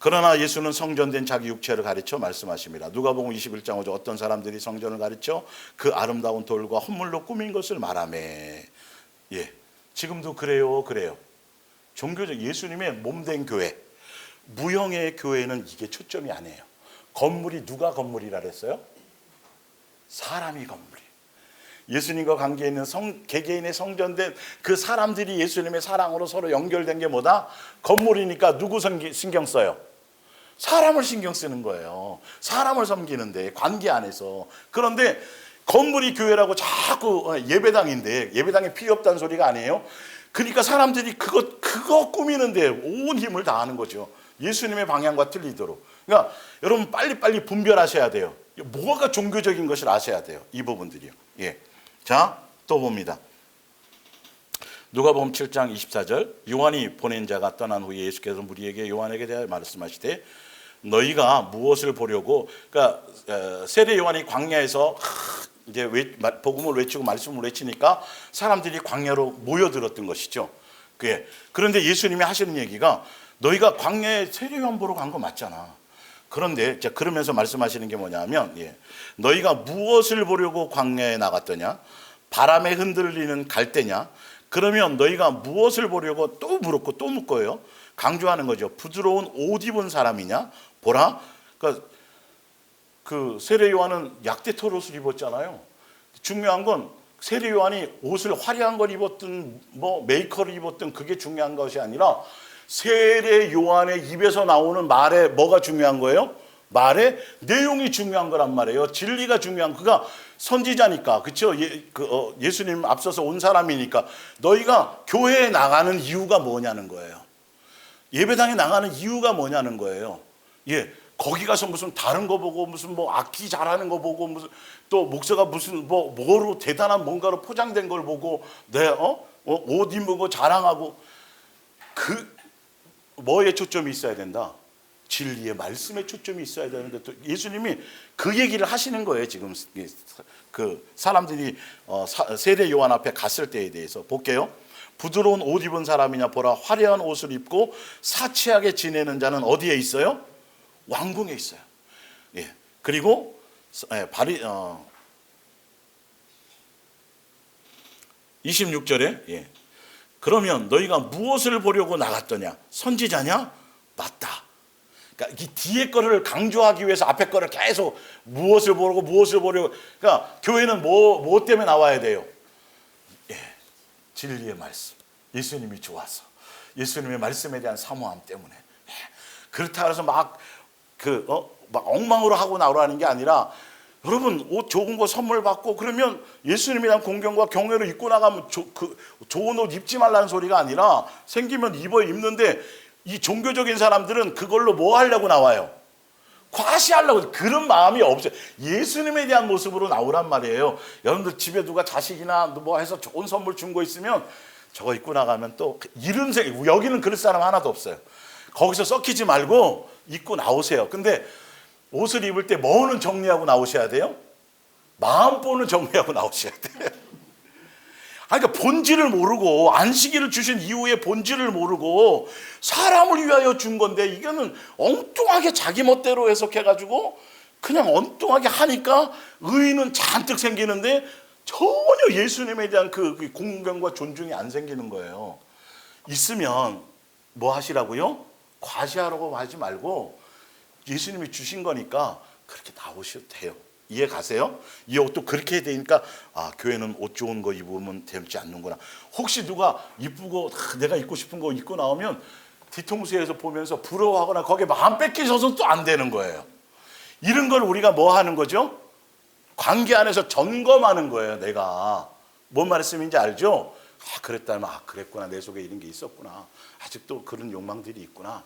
그러나 예수는 성전된 자기 육체를 가르쳐 말씀하십니다. 누가복음 21장 5절 어떤 사람들이 성전을 가르쳐 그 아름다운 돌과 헌물로 꾸민 것을 말하매. 지금도 그래요. 종교적 예수님의 몸된 교회, 무형의 교회는 이게 초점이 아니에요. 건물이 누가 건물이라 그랬어요? 사람이 건물이. 예수님과 관계 있는 개개인의 성전된 그 사람들이 예수님의 사랑으로 서로 연결된 게 뭐다? 건물이니까 누구 신경 써요? 사람을 신경 쓰는 거예요. 사람을 섬기는데 관계 안에서. 그런데 건물이 교회라고 자꾸 예배당인데 예배당에 필요 없다는 소리가 아니에요. 그러니까 사람들이 그거 꾸미는데 온 힘을 다하는 거죠. 예수님의 방향과 틀리도록. 그러니까 여러분 빨리빨리 분별하셔야 돼요. 뭐가 종교적인 것을 아셔야 돼요. 이 부분들이요. 자, 또 봅니다. 누가복음 7장 24절 요한이 보낸 자가 떠난 후에 예수께서 무리에게 요한에게 대하여 말씀하시되 너희가 무엇을 보려고. 그러니까 세례 요한이 광야에서 이제 복음을 외치고 말씀을 외치니까 사람들이 광야로 모여들었던 것이죠. 그런데 예수님이 하시는 얘기가 너희가 광야에 세례 요한 보러 간 거 맞잖아. 그런데 그러면서 말씀하시는 게 뭐냐면 너희가 무엇을 보려고 광야에 나갔더냐? 바람에 흔들리는 갈대냐? 그러면 너희가 무엇을 보려고 또 물었고 또 묻고요. 강조하는 거죠. 부드러운 옷 입은 사람이냐? 보라. 그러니까 그 세례 요한은 약대털 옷을 입었잖아요. 중요한 건 세례 요한이 옷을 화려한 걸 입었든 메이커를 입었든 그게 중요한 것이 아니라 세례 요한의 입에서 나오는 말에 뭐가 중요한 거예요? 말의 내용이 중요한 거란 말이에요. 진리가 중요한. 그가 선지자니까, 그렇죠? 예수님 앞서서 온 사람이니까 너희가 교회에 나가는 이유가 뭐냐는 거예요. 예배당에 나가는 이유가 뭐냐는 거예요. 거기 가서 무슨 다른 거 보고 무슨 악기 잘하는 거 보고 무슨 또 목사가 무슨 뭐로 대단한 뭔가로 포장된 걸 보고 옷 입은 거 자랑하고 뭐에 초점이 있어야 된다? 진리의 말씀에 초점이 있어야 되는데 또 예수님이 그 얘기를 하시는 거예요. 지금 그 사람들이 세례 요한 앞에 갔을 때에 대해서 볼게요. 부드러운 옷 입은 사람이냐 보라 화려한 옷을 입고 사치하게 지내는 자는 어디에 있어요? 왕궁에 있어요. 그리고 26절에 그러면 너희가 무엇을 보려고 나갔더냐? 선지자냐? 맞다. 그러니까 이 뒤에 거를 강조하기 위해서 앞에 거를 계속 무엇을 보려고. 그러니까 교회는 뭐 때문에 나와야 돼요? 진리의 말씀. 예수님이 좋아서. 예수님의 말씀에 대한 사모함 때문에. 그렇다 해서 막 엉망으로 하고 나오라는 게 아니라 여러분 옷 좋은 거 선물 받고 그러면 예수님에 대한 공경과 경외로 입고 나가면 좋은 옷 입지 말라는 소리가 아니라 생기면 입는데 이 종교적인 사람들은 그걸로 뭐 하려고 나와요? 과시하려고. 그런 마음이 없어요. 예수님에 대한 모습으로 나오란 말이에요. 여러분들 집에 누가 자식이나 뭐 해서 좋은 선물 준 거 있으면 저거 입고 나가면 또 이런 여기는 그럴 사람 하나도 없어요. 거기서 썩히지 말고 입고 나오세요. 근데 옷을 입을 때 뭐는 정리하고 나오셔야 돼요? 마음보는 정리하고 나오셔야 돼요. 그러니까 본질을 모르고 안식일을 주신 이후의 본질을 모르고 사람을 위하여 준 건데 이거는 엉뚱하게 자기 멋대로 해석해가지고 그냥 엉뚱하게 하니까 의의는 잔뜩 생기는데 전혀 예수님에 대한 그 공경과 존중이 안 생기는 거예요. 있으면 뭐 하시라고요? 과시하라고 하지 말고 예수님이 주신 거니까 그렇게 나오셔도 돼요. 이해 가세요? 이 옷도 그렇게 되니까 교회는 옷 좋은 거 입으면 되지 않는구나. 혹시 누가 이쁘고 내가 입고 싶은 거 입고 나오면 뒤통수에서 보면서 부러워하거나 거기에 마음 뺏기셔서 또 안 되는 거예요. 이런 걸 우리가 뭐 하는 거죠? 관계 안에서 점검하는 거예요. 내가 뭔 말씀인지 알죠? 그랬다면 그랬구나. 내 속에 이런 게 있었구나. 아직도 그런 욕망들이 있구나.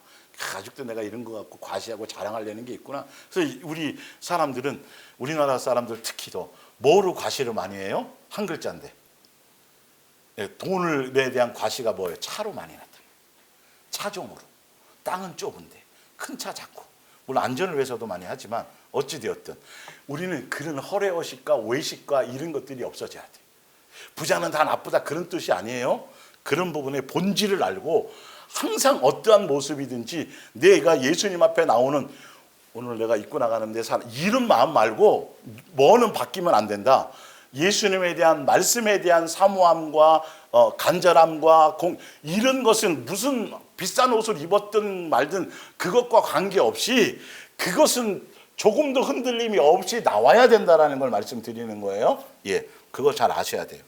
아직도 내가 이런 거 갖고 과시하고 자랑하려는 게 있구나. 그래서 우리 사람들은, 우리나라 사람들 특히 더 뭐로 과시를 많이 해요? 한 글자인데 돈에 대한 과시가 뭐예요? 차로 많이 나타나요. 차종으로. 땅은 좁은데 큰 차 잡고, 물론 안전을 위해서도 많이 하지만 어찌되었든 우리는 그런 허례허식과 외식과 이런 것들이 없어져야 돼요. 부자는 다 나쁘다 그런 뜻이 아니에요. 그런 부분의 본질을 알고 항상 어떠한 모습이든지 내가 예수님 앞에 나오는, 오늘 내가 입고 나가는데 이런 마음 말고 뭐는 바뀌면 안 된다. 예수님에 대한 말씀에 대한 사모함과 간절함과 이런 것은 무슨 비싼 옷을 입었든 말든 그것과 관계없이 그것은 조금도 흔들림이 없이 나와야 된다라는 걸 말씀드리는 거예요. 예, 그거 잘 아셔야 돼요.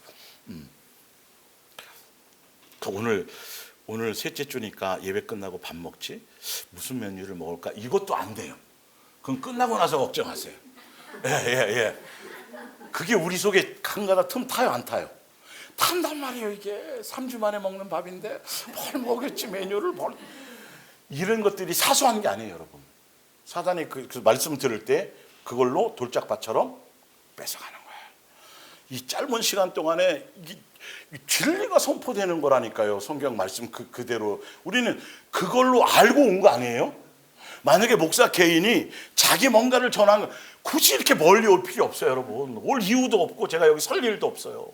오늘 셋째 주니까 예배 끝나고 밥 먹지? 무슨 메뉴를 먹을까? 이것도 안 돼요. 그럼 끝나고 나서 걱정하세요. 예. 그게 우리 속에 한가닥 틈 타요, 안 타요? 탄단 말이에요. 이게 3주 만에 먹는 밥인데 뭘 먹였지 메뉴를 뭘. 이런 것들이 사소한 게 아니에요, 여러분. 사단이 그 말씀 들을 때 그걸로 돌짝밭처럼 뺏어가는 거예요. 이 짧은 시간 동안에 이 진리가 선포되는 거라니까요. 성경 말씀 그대로. 우리는 그걸로 알고 온 거 아니에요? 만약에 목사 개인이 자기 뭔가를 전한 거 굳이 이렇게 멀리 올 필요 없어요, 여러분. 올 이유도 없고 제가 여기 설 일도 없어요.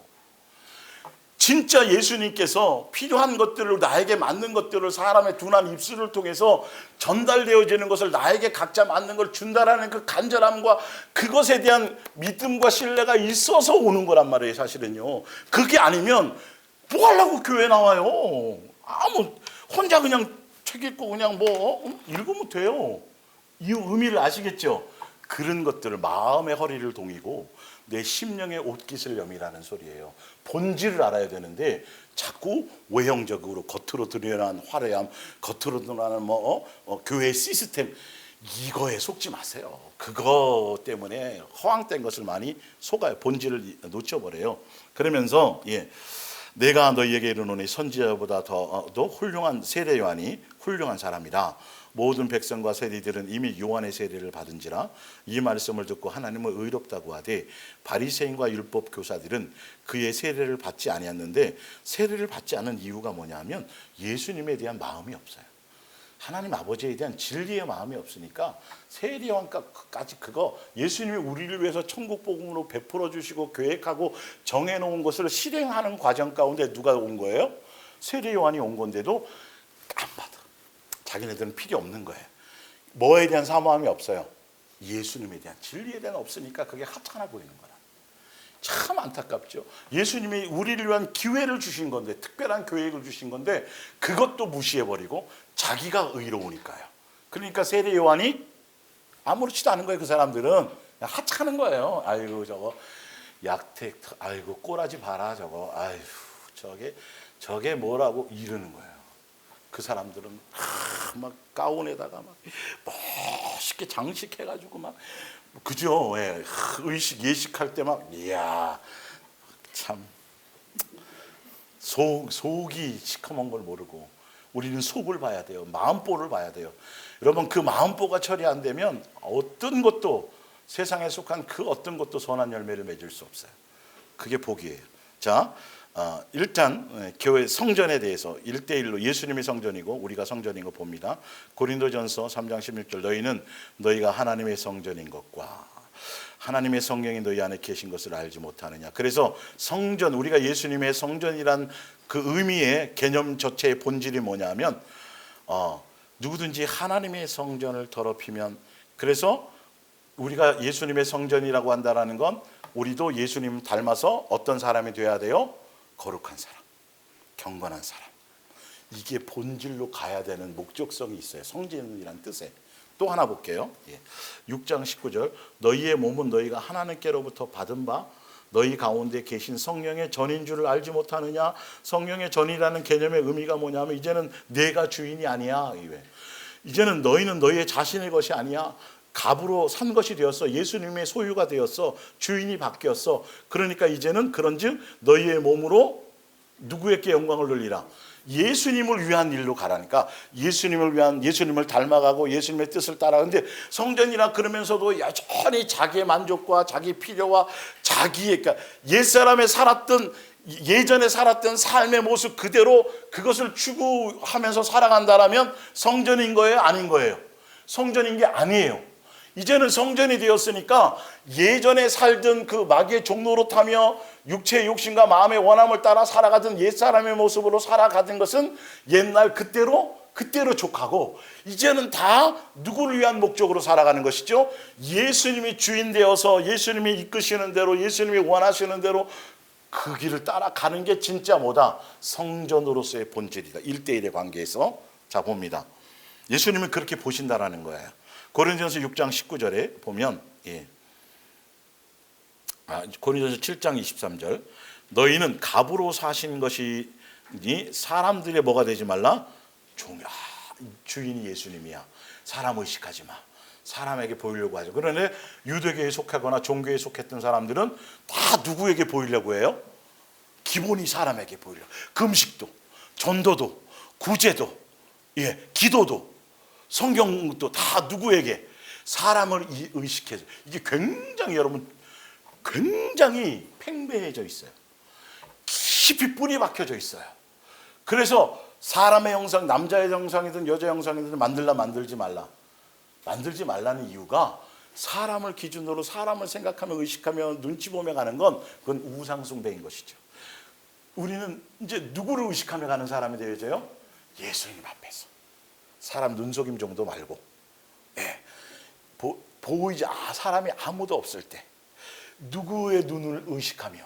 진짜 예수님께서 필요한 것들을, 나에게 맞는 것들을 사람의 둔한 입술을 통해서 전달되어지는 것을 나에게 각자 맞는 걸 준다라는 그 간절함과 그것에 대한 믿음과 신뢰가 있어서 오는 거란 말이에요, 사실은요. 그게 아니면 뭐 하려고 교회 나와요? 혼자 그냥 책 읽고 그냥 읽으면 돼요. 이 의미를 아시겠죠? 그런 것들을 마음의 허리를 동이고 내 심령의 옷깃을 여미라는 소리예요. 본질을 알아야 되는데 자꾸 외형적으로 겉으로 드러나는 화려함, 겉으로 드러나는 교회 시스템, 이거에 속지 마세요. 그거 때문에 허황된 것을 많이 속아요. 본질을 놓쳐버려요. 그러면서 내가 너희에게 이르노니 선지자보다 더 훌륭한 세례 요한이 훌륭한 사람이라. 모든 백성과 세리들은 이미 요한의 세례를 받은지라. 이 말씀을 듣고 하나님을 의롭다고 하되 바리새인과 율법 교사들은 그의 세례를 받지 아니었는데, 세례를 받지 않은 이유가 뭐냐 하면 예수님에 대한 마음이 없어요. 하나님 아버지에 대한 진리의 마음이 없으니까 세례 요한까지 그거 예수님이 우리를 위해서 천국 복음으로 베풀어 주시고 계획하고 정해놓은 것을 실행하는 과정 가운데 누가 온 거예요? 세례 요한이 온 건데도 안 받아. 자기네들은 필요 없는 거예요. 뭐에 대한 사모함이 없어요? 예수님에 대한, 진리에 대한 없으니까 그게 하찮아 보이는 거라. 참 안타깝죠. 예수님이 우리를 위한 기회를 주신 건데, 특별한 계획을 주신 건데 그것도 무시해버리고 자기가 의로우니까요. 그러니까 세례 요한이 아무렇지도 않은 거예요. 그 사람들은 그냥 하찮은 거예요. 아이고 저거 약택, 아이고 꼬라지 봐라 저거, 아이고 저게 뭐라고 이러는 거예요. 그 사람들은 막 가운에다가 막 멋있게 장식해가지고 막, 그죠? 의식 예식할 때 막, 이야 참 속이 시커먼 걸 모르고, 우리는 속을 봐야 돼요. 마음보를 봐야 돼요. 여러분, 그 마음보가 처리 안 되면 어떤 것도, 세상에 속한 그 어떤 것도 선한 열매를 맺을 수 없어요. 그게 복이에요. 자, 일단 교회 성전에 대해서 1대1로 예수님이 성전이고 우리가 성전인 거 봅니다. 고린도전서 3장 16절, 너희는 너희가 하나님의 성전인 것과 하나님의 성령이 너희 안에 계신 것을 알지 못하느냐. 그래서 성전, 우리가 예수님의 성전이란 그 의미의 개념 자체의 본질이 뭐냐면 누구든지 하나님의 성전을 더럽히면, 그래서 우리가 예수님의 성전이라고 한다는 건 우리도 예수님 닮아서 어떤 사람이 돼야 돼요? 거룩한 사람, 경건한 사람. 이게 본질로 가야 되는 목적성이 있어요. 성전이란 뜻에. 또 하나 볼게요. 6장 19절 너희의 몸은 너희가 하나님께로부터 받은 바 너희 가운데 계신 성령의 전인 줄을 알지 못하느냐. 성령의 전이라는 개념의 의미가 뭐냐면 이제는 내가 주인이 아니야. 이제는 너희는 너희의 자신의 것이 아니야. 값으로 산 것이 되었어. 예수님의 소유가 되었어. 주인이 바뀌었어. 그러니까 이제는 그런즉 너희의 몸으로 누구에게 영광을 돌리라. 예수님을 위한 일로 가라니까. 예수님을 위한, 예수님을 닮아가고 예수님의 뜻을 따라가는데, 성전이라 그러면서도 여전히 자기의 만족과 자기 필요와 자기의, 그러니까 옛사람에 살았던, 예전에 살았던 삶의 모습 그대로 그것을 추구하면서 살아간다라면 성전인 거예요? 아닌 거예요? 성전인 게 아니에요. 이제는 성전이 되었으니까 예전에 살던 그 마귀의 종로로 타며 육체의 욕심과 마음의 원함을 따라 살아가던 옛사람의 모습으로 살아가던 것은 옛날 그때로 족하고, 이제는 다 누구를 위한 목적으로 살아가는 것이죠? 예수님이 주인 되어서 예수님이 이끄시는 대로, 예수님이 원하시는 대로 그 길을 따라가는 게 진짜 뭐다? 성전으로서의 본질이다. 1대1의 관계에서. 자, 봅니다. 예수님은 그렇게 보신다라는 거예요. 고린도전서 6장 19절에 보면, 고린도전서 7장 23절 너희는 갑으로 사신 것이니 사람들의 뭐가 되지 말라? 주인이 예수님이야. 사람 의식하지 마. 사람에게 보이려고 하죠. 그런데 유대교에 속하거나 종교에 속했던 사람들은 다 누구에게 보이려고 해요? 기본이 사람에게 보이려고. 금식도, 전도도, 구제도, 기도도, 성경도 다 누구에게? 사람을 의식해서. 이게 굉장히, 여러분, 굉장히 팽배해져 있어요. 깊이 뿌리 박혀져 있어요. 그래서 사람의 형상, 남자의 형상이든 여자의 형상이든 만들지 말라. 만들지 말라는 이유가, 사람을 기준으로 사람을 생각하며 의식하며 눈치 보며 가는 건 그건 우상숭배인 것이죠. 우리는 이제 누구를 의식하며 가는 사람이 되어져요? 예수님 앞에서. 사람 눈속임 정도 말고, 보이지, 사람이 아무도 없을 때 누구의 눈을 의식하며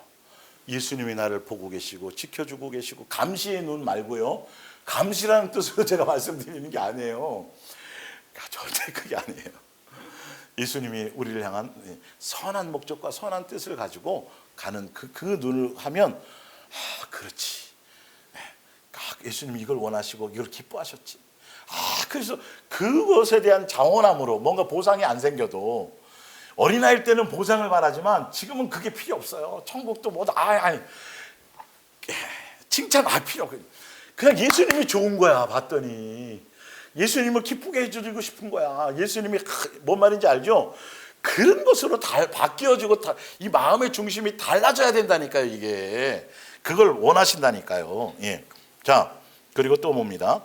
예수님이 나를 보고 계시고 지켜주고 계시고, 감시의 눈 말고요. 감시라는 뜻으로 제가 말씀드리는 게 아니에요. 절대 그게 아니에요. 예수님이 우리를 향한 선한 목적과 선한 뜻을 가지고 가는 그 눈을 하면, 그렇지. 예수님이 이걸 원하시고 이걸 기뻐하셨지. 그래서 그것에 대한 자원함으로 뭔가 보상이 안 생겨도, 어린아이일 때는 보상을 바라지만 지금은 그게 필요 없어요. 천국도 뭐다. 칭찬 필요 없어요. 그냥 예수님이 좋은 거야. 봤더니 예수님을 기쁘게 해주고 싶은 거야. 예수님이 뭔 말인지 알죠? 그런 것으로 바뀌어지고 이 마음의 중심이 달라져야 된다니까요. 이게 그걸 원하신다니까요. 자, 그리고 또 뭡니다.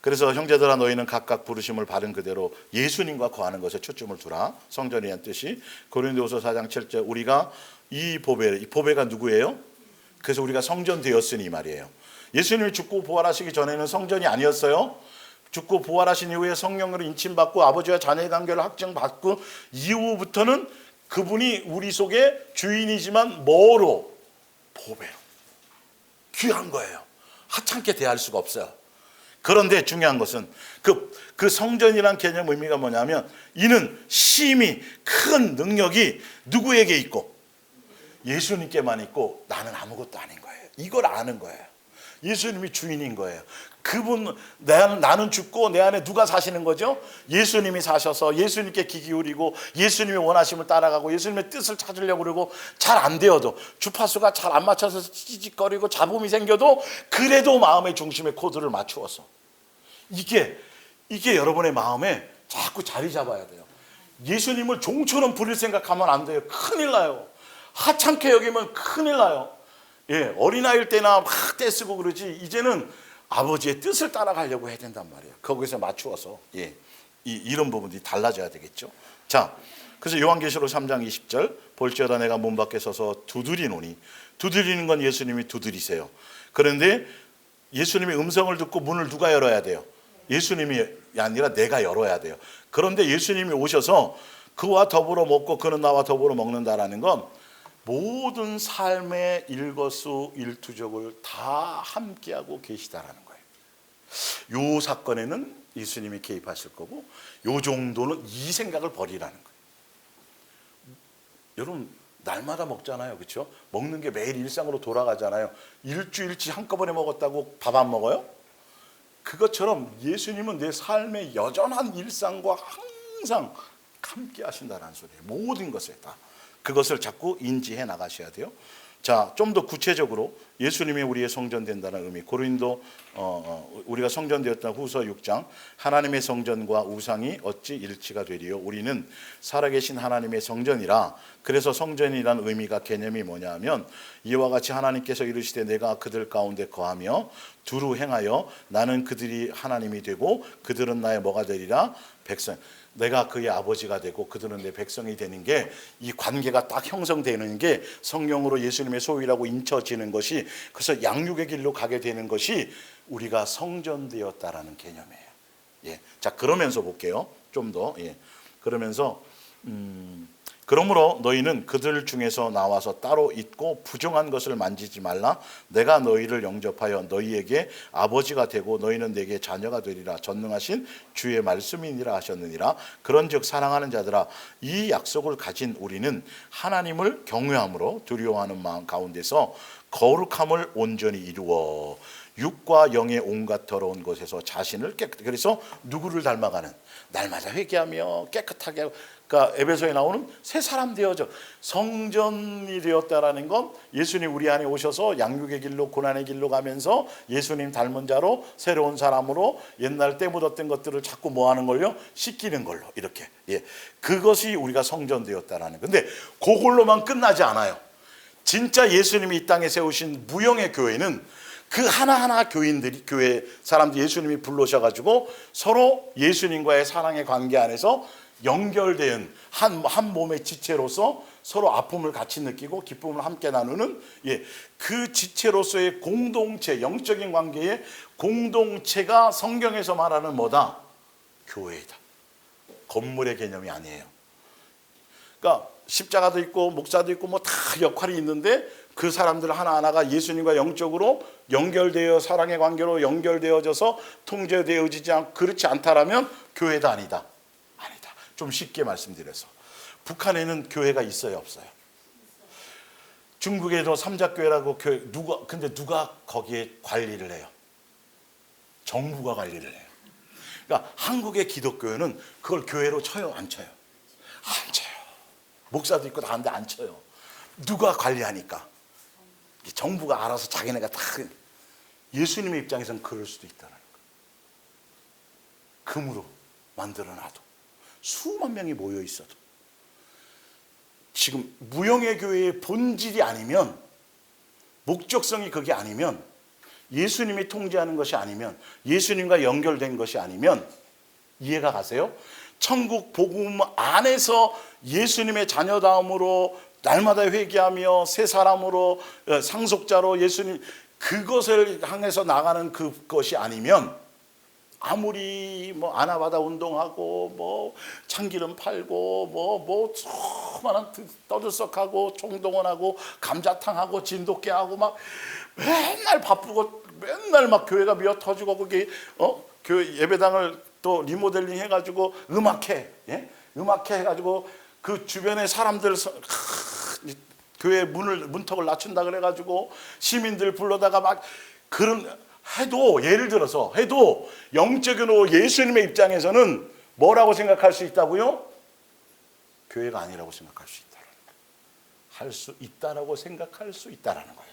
그래서 형제들아 너희는 각각 부르심을 받은 그대로 예수님과 거하는 것에 초점을 두라. 성전이란 뜻이 고린도후서 4장 7절 우리가 이 보배가 누구예요? 그래서 우리가 성전 되었으니 이 말이에요. 예수님이 죽고 부활하시기 전에는 성전이 아니었어요. 죽고 부활하신 이후에 성령으로 인침받고 아버지와 자녀의 관계를 확정받고 이후부터는 그분이 우리 속에 주인이지만 뭐로? 보배로. 귀한 거예요. 하찮게 대할 수가 없어요. 그런데 중요한 것은 그 성전이란 개념 의미가 뭐냐면, 이는 심히 큰 능력이 누구에게 있고? 예수님께만 있고 나는 아무것도 아닌 거예요. 이걸 아는 거예요. 예수님이 주인인 거예요. 그분, 나는 죽고 내 안에 누가 사시는 거죠? 예수님이 사셔서 예수님께 귀 기울이고 예수님의 원하심을 따라가고 예수님의 뜻을 찾으려고 그러고, 잘 안 되어도 주파수가 잘 안 맞춰서 찌직거리고 잡음이 생겨도 그래도 마음의 중심에 코드를 맞추어서 이게 여러분의 마음에 자꾸 자리 잡아야 돼요. 예수님을 종처럼 부릴 생각하면 안 돼요. 큰일 나요. 하찮게 여기면 큰일 나요. 어린아이일 때나 막 떼쓰고 그러지, 이제는 아버지의 뜻을 따라가려고 해야 된단 말이에요. 거기서 맞추어서. 이런 부분들이 달라져야 되겠죠. 자, 그래서 요한계시록 3장 20절 볼지어다 내가 문 밖에 서서 두드리노니, 두드리는 건 예수님이 두드리세요. 그런데 예수님의 음성을 듣고 문을 누가 열어야 돼요? 예수님이 아니라 내가 열어야 돼요. 그런데 예수님이 오셔서 그와 더불어 먹고 그는 나와 더불어 먹는다라는 건 모든 삶의 일거수일투족을 다 함께하고 계시다라는 거예요. 요 사건에는 예수님이 개입하실 거고 요 정도는 이 생각을 버리라는 거예요. 여러분 날마다 먹잖아요. 그렇죠? 먹는 게 매일 일상으로 돌아가잖아요. 일주일치 한꺼번에 먹었다고 밥 안 먹어요? 그것처럼 예수님은 내 삶의 여전한 일상과 항상 함께 하신다는 소리예요. 모든 것에 다. 그것을 자꾸 인지해 나가셔야 돼요. 자, 좀 더 구체적으로 예수님이 우리의 성전 된다는 의미. 고린도 우리가 성전되었다 후서 6장 하나님의 성전과 우상이 어찌 일치가 되리요? 우리는 살아계신 하나님의 성전이라. 그래서 성전이란 의미가 개념이 뭐냐면 이와 같이 하나님께서 이르시되 내가 그들 가운데 거하며 두루 행하여 나는 그들이 하나님이 되고 그들은 나의 뭐가 되리라? 백성. 내가 그의 아버지가 되고 그들은 내 백성이 되는 게 이 관계가 딱 형성되는 게 성령으로 예수님의 소유라고 인쳐지는 것이 그래서 양육의 길로 가게 되는 것이 우리가 성전되었다라는 개념이에요. 예. 자, 그러면서 볼게요. 좀 더. 예. 그러면서 그러므로 너희는 그들 중에서 나와서 따로 있고 부정한 것을 만지지 말라. 내가 너희를 영접하여 너희에게 아버지가 되고 너희는 내게 자녀가 되리라. 전능하신 주의 말씀이니라 하셨느니라. 그런즉 사랑하는 자들아, 이 약속을 가진 우리는 하나님을 경외함으로 두려워하는 마음 가운데서 거룩함을 온전히 이루어 육과 영의 온갖 더러운 것에서 자신을 깨끗. 그래서 누구를 닮아가는? 날마다 회개하며 깨끗하게 하고. 그러니까 에베소에 나오는 새 사람 되어져 성전이 되었다라는 건 예수님 우리 안에 오셔서 양육의 길로 고난의 길로 가면서 예수님 닮은 자로 새로운 사람으로 옛날 때 묻었던 것들을 자꾸 뭐 하는 걸요? 씻기는 걸로 이렇게. 예, 그것이 우리가 성전 되었다라는. 근데 그걸로만 끝나지 않아요. 진짜 예수님이 이 땅에 세우신 무형의 교회는 그 하나하나 교인들이 교회 사람들 예수님이 불러셔가지고 서로 예수님과의 사랑의 관계 안에서 연결된 한 몸의 지체로서 서로 아픔을 같이 느끼고 기쁨을 함께 나누는 그 지체로서의 공동체, 영적인 관계의 공동체가 성경에서 말하는 뭐다? 교회이다. 건물의 개념이 아니에요. 그러니까 십자가도 있고 목사도 있고 뭐 다 역할이 있는데 그 사람들 하나하나가 예수님과 영적으로 연결되어 사랑의 관계로 연결되어져서 통제되어지지 않고 그렇지 않다라면 교회도 아니다. 아니다. 좀 쉽게 말씀드려서 북한에는 교회가 있어요, 없어요? 중국에도 삼자교회라고 교회 근데 누가 거기에 관리를 해요? 정부가 관리를 해요. 그러니까 한국의 기독교회는 그걸 교회로 쳐요, 안 쳐요? 안 쳐요. 목사도 있고 다 하는데 안 쳐요. 누가 관리하니까? 정부가 알아서 자기네가 다. 예수님의 입장에서는 그럴 수도 있다는 거예요. 금으로 만들어놔도 수만 명이 모여 있어도 지금 무형의 교회의 본질이 아니면, 목적성이 그게 아니면, 예수님이 통제하는 것이 아니면, 예수님과 연결된 것이 아니면, 이해가 가세요? 천국 복음 안에서 예수님의 자녀다움으로 날마다 회개하며 새 사람으로 상속자로 예수님 그것을 향해서 나가는 그것이 아니면, 아무리 뭐 아나바다 운동하고 뭐 참기름 팔고 뭐 수많은 떠들썩하고 총동원하고 감자탕하고 진돗개하고 막 맨날 바쁘고 맨날 막 교회가 미어 터지고 거기 교회 예배당을 또 리모델링 해가지고 음악회 해가지고 그 주변에 사람들 교회 문턱을 낮춘다 그래가지고 시민들 불러다가 막 그런 해도, 예를 들어서 해도 영적으로 예수님의 입장에서는 뭐라고 생각할 수 있다고요? 교회가 아니라고 생각할 수 있다. 할 수 있다라고 생각할 수 있다라는 거예요.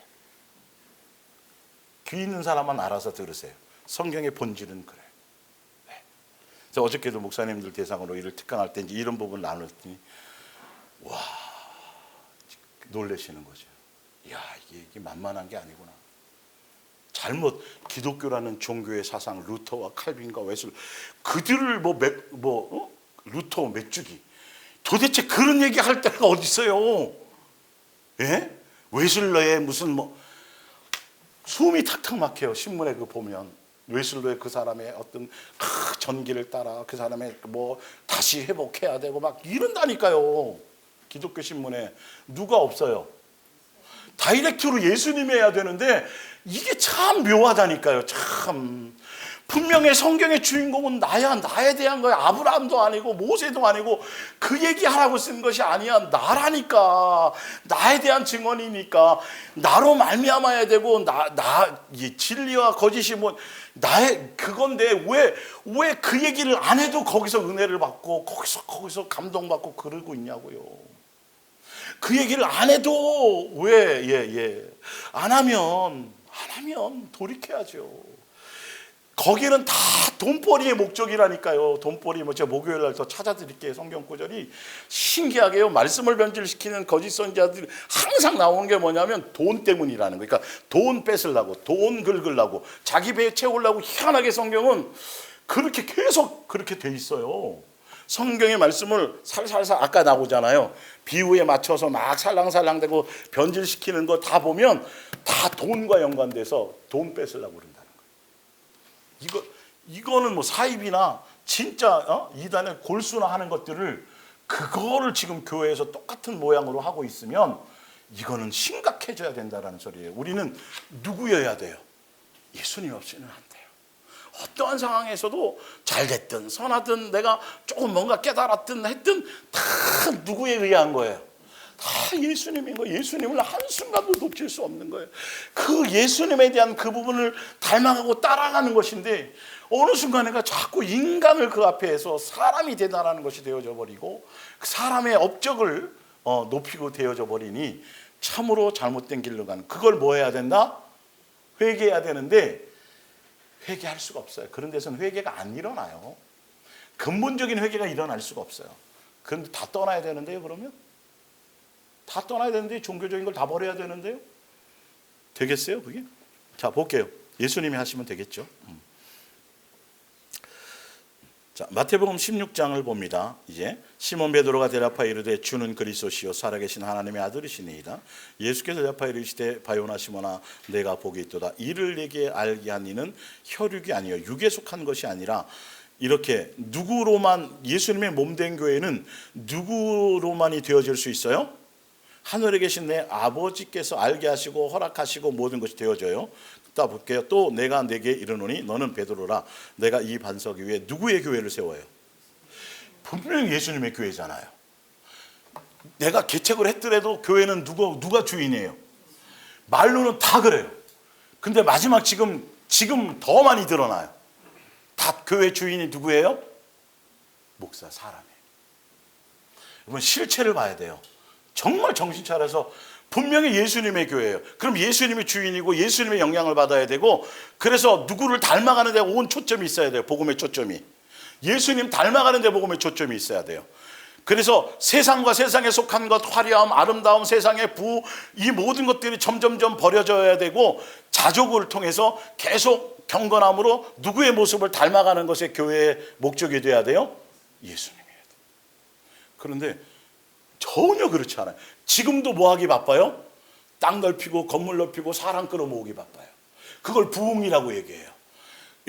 귀 있는 사람만 알아서 들으세요. 성경의 본질은 그래요. 네. 저 어저께도 목사님들 대상으로 이를 특강할 때 이제 이런 부분을 나눴더니 와, 놀라시는 거죠. 이야, 이게 만만한 게 아니구나. 잘못 기독교라는 종교의 사상, 루터와 칼빈과 웨슬, 그들을 루터 맥주기, 도대체 그런 얘기 할 때가 어디 있어요? 예? 웨슬러의 무슨 숨이 탁탁 막혀요. 신문에 그 보면 웨슬러의 그 사람의 어떤 전기를 따라 그 사람의 다시 회복해야 되고 막 이런다니까요. 기독교 신문에 누가 없어요. 다이렉트로 예수님이 해야 되는데 이게 참 묘하다니까요. 참 분명히 성경의 주인공은 나야. 나에 대한 거야. 아브라함도 아니고 모세도 아니고 그 얘기하라고 쓴 것이 아니야. 나라니까. 나에 대한 증언이니까 나로 말미암아야 되고 이 진리와 거짓이 나의 그건데 왜 그 얘기를 안 해도 거기서 은혜를 받고 거기서 감동받고 그러고 있냐고요. 그 얘기를 안 해도 왜 안 하면 돌이켜야죠. 거기는 다 돈벌이의 목적이라니까요. 돈벌이 제가 목요일 날 더 찾아드릴게요. 성경 구절이 신기하게요. 말씀을 변질시키는 거짓 선지자들이 항상 나오는 게 뭐냐면 돈 때문이라는 거예요. 그러니까 돈 뺏으려고, 돈 긁으려고, 자기 배에 채우려고. 희한하게 성경은 그렇게 계속 그렇게 돼 있어요. 성경의 말씀을 살살살 아까 나오잖아요. 비유에 맞춰서 막 살랑살랑대고 변질시키는 거 다 보면 다 돈과 연관돼서 돈 뺏으려고 그런다는 거예요. 이거는 사입이나 진짜 이단의 골수나 하는 것들을 그거를 지금 교회에서 똑같은 모양으로 하고 있으면 이거는 심각해져야 된다는 소리예요. 우리는 누구여야 돼요? 예수님 없이는 안 돼요. 어떠한 상황에서도 잘 됐든 선하든 내가 조금 뭔가 깨달았든 했든 다 누구에 의한 거예요? 다 예수님인 거예요. 예수님을 한순간도 놓칠 수 없는 거예요. 그 예수님에 대한 그 부분을 닮아가고 따라가는 것인데 어느 순간에가 자꾸 인간을 그 앞에 해서 사람이 되다라는 것이 되어져 버리고 그 사람의 업적을 높이고 되어져 버리니 참으로 잘못된 길로 가는, 그걸 뭐 해야 된다? 회개해야 되는데 회개할 수가 없어요. 그런 데서는 회개가 안 일어나요. 근본적인 회개가 일어날 수가 없어요. 그런데 다 떠나야 되는데요. 그러면 다 떠나야 되는데 종교적인 걸 다 버려야 되는데요. 되겠어요 그게? 자 볼게요. 예수님이 하시면 되겠죠. 자, 마태복음 16장을 봅니다. 이제 시몬 베드로가 대답하여 이르되 주는 그리스도시요 살아계신 하나님의 아들이시니이다. 예수께서 대답하여 이르시되 바요나 시몬아 내가 복이 있도다. 이를 내게 알게 한 이는 혈육이 아니요 육에 속한 것이 아니라, 이렇게 누구로만, 예수님의 몸된 교회는 누구로만이 되어질 수 있어요? 하늘에 계신 내 아버지께서 알게 하시고 허락하시고 모든 것이 되어져요. 또 볼게요. 또 내가 내게 이르노니 너는 베드로라. 내가 이 반석 위에 누구의 교회를 세워요? 분명히 예수님의 교회잖아요. 내가 개척을 했더라도 교회는 누가 주인이에요? 말로는 다 그래요. 근데 마지막 지금 더 많이 드러나요. 다 교회 주인이 누구예요? 목사, 사람이에요. 여러분 실체를 봐야 돼요. 정말 정신 차려서 분명히 예수님의 교회예요. 그럼 예수님이 주인이고 예수님의 영향을 받아야 되고, 그래서 누구를 닮아가는 데 온 초점이 있어야 돼요. 복음의 초점이. 예수님 닮아가는 데 복음의 초점이 있어야 돼요. 그래서 세상과 세상에 속한 것, 화려함, 아름다움, 세상의 부, 이 모든 것들이 점점점 버려져야 되고, 자족을 통해서 계속 경건함으로 누구의 모습을 닮아가는 것이 교회의 목적이 돼야 돼요? 예수님이어야 돼요. 그런데 전혀 그렇지 않아요. 지금도 뭐 하기 바빠요? 땅 넓히고 건물 넓히고 사람 끌어모으기 바빠요. 그걸 부흥이라고 얘기해요.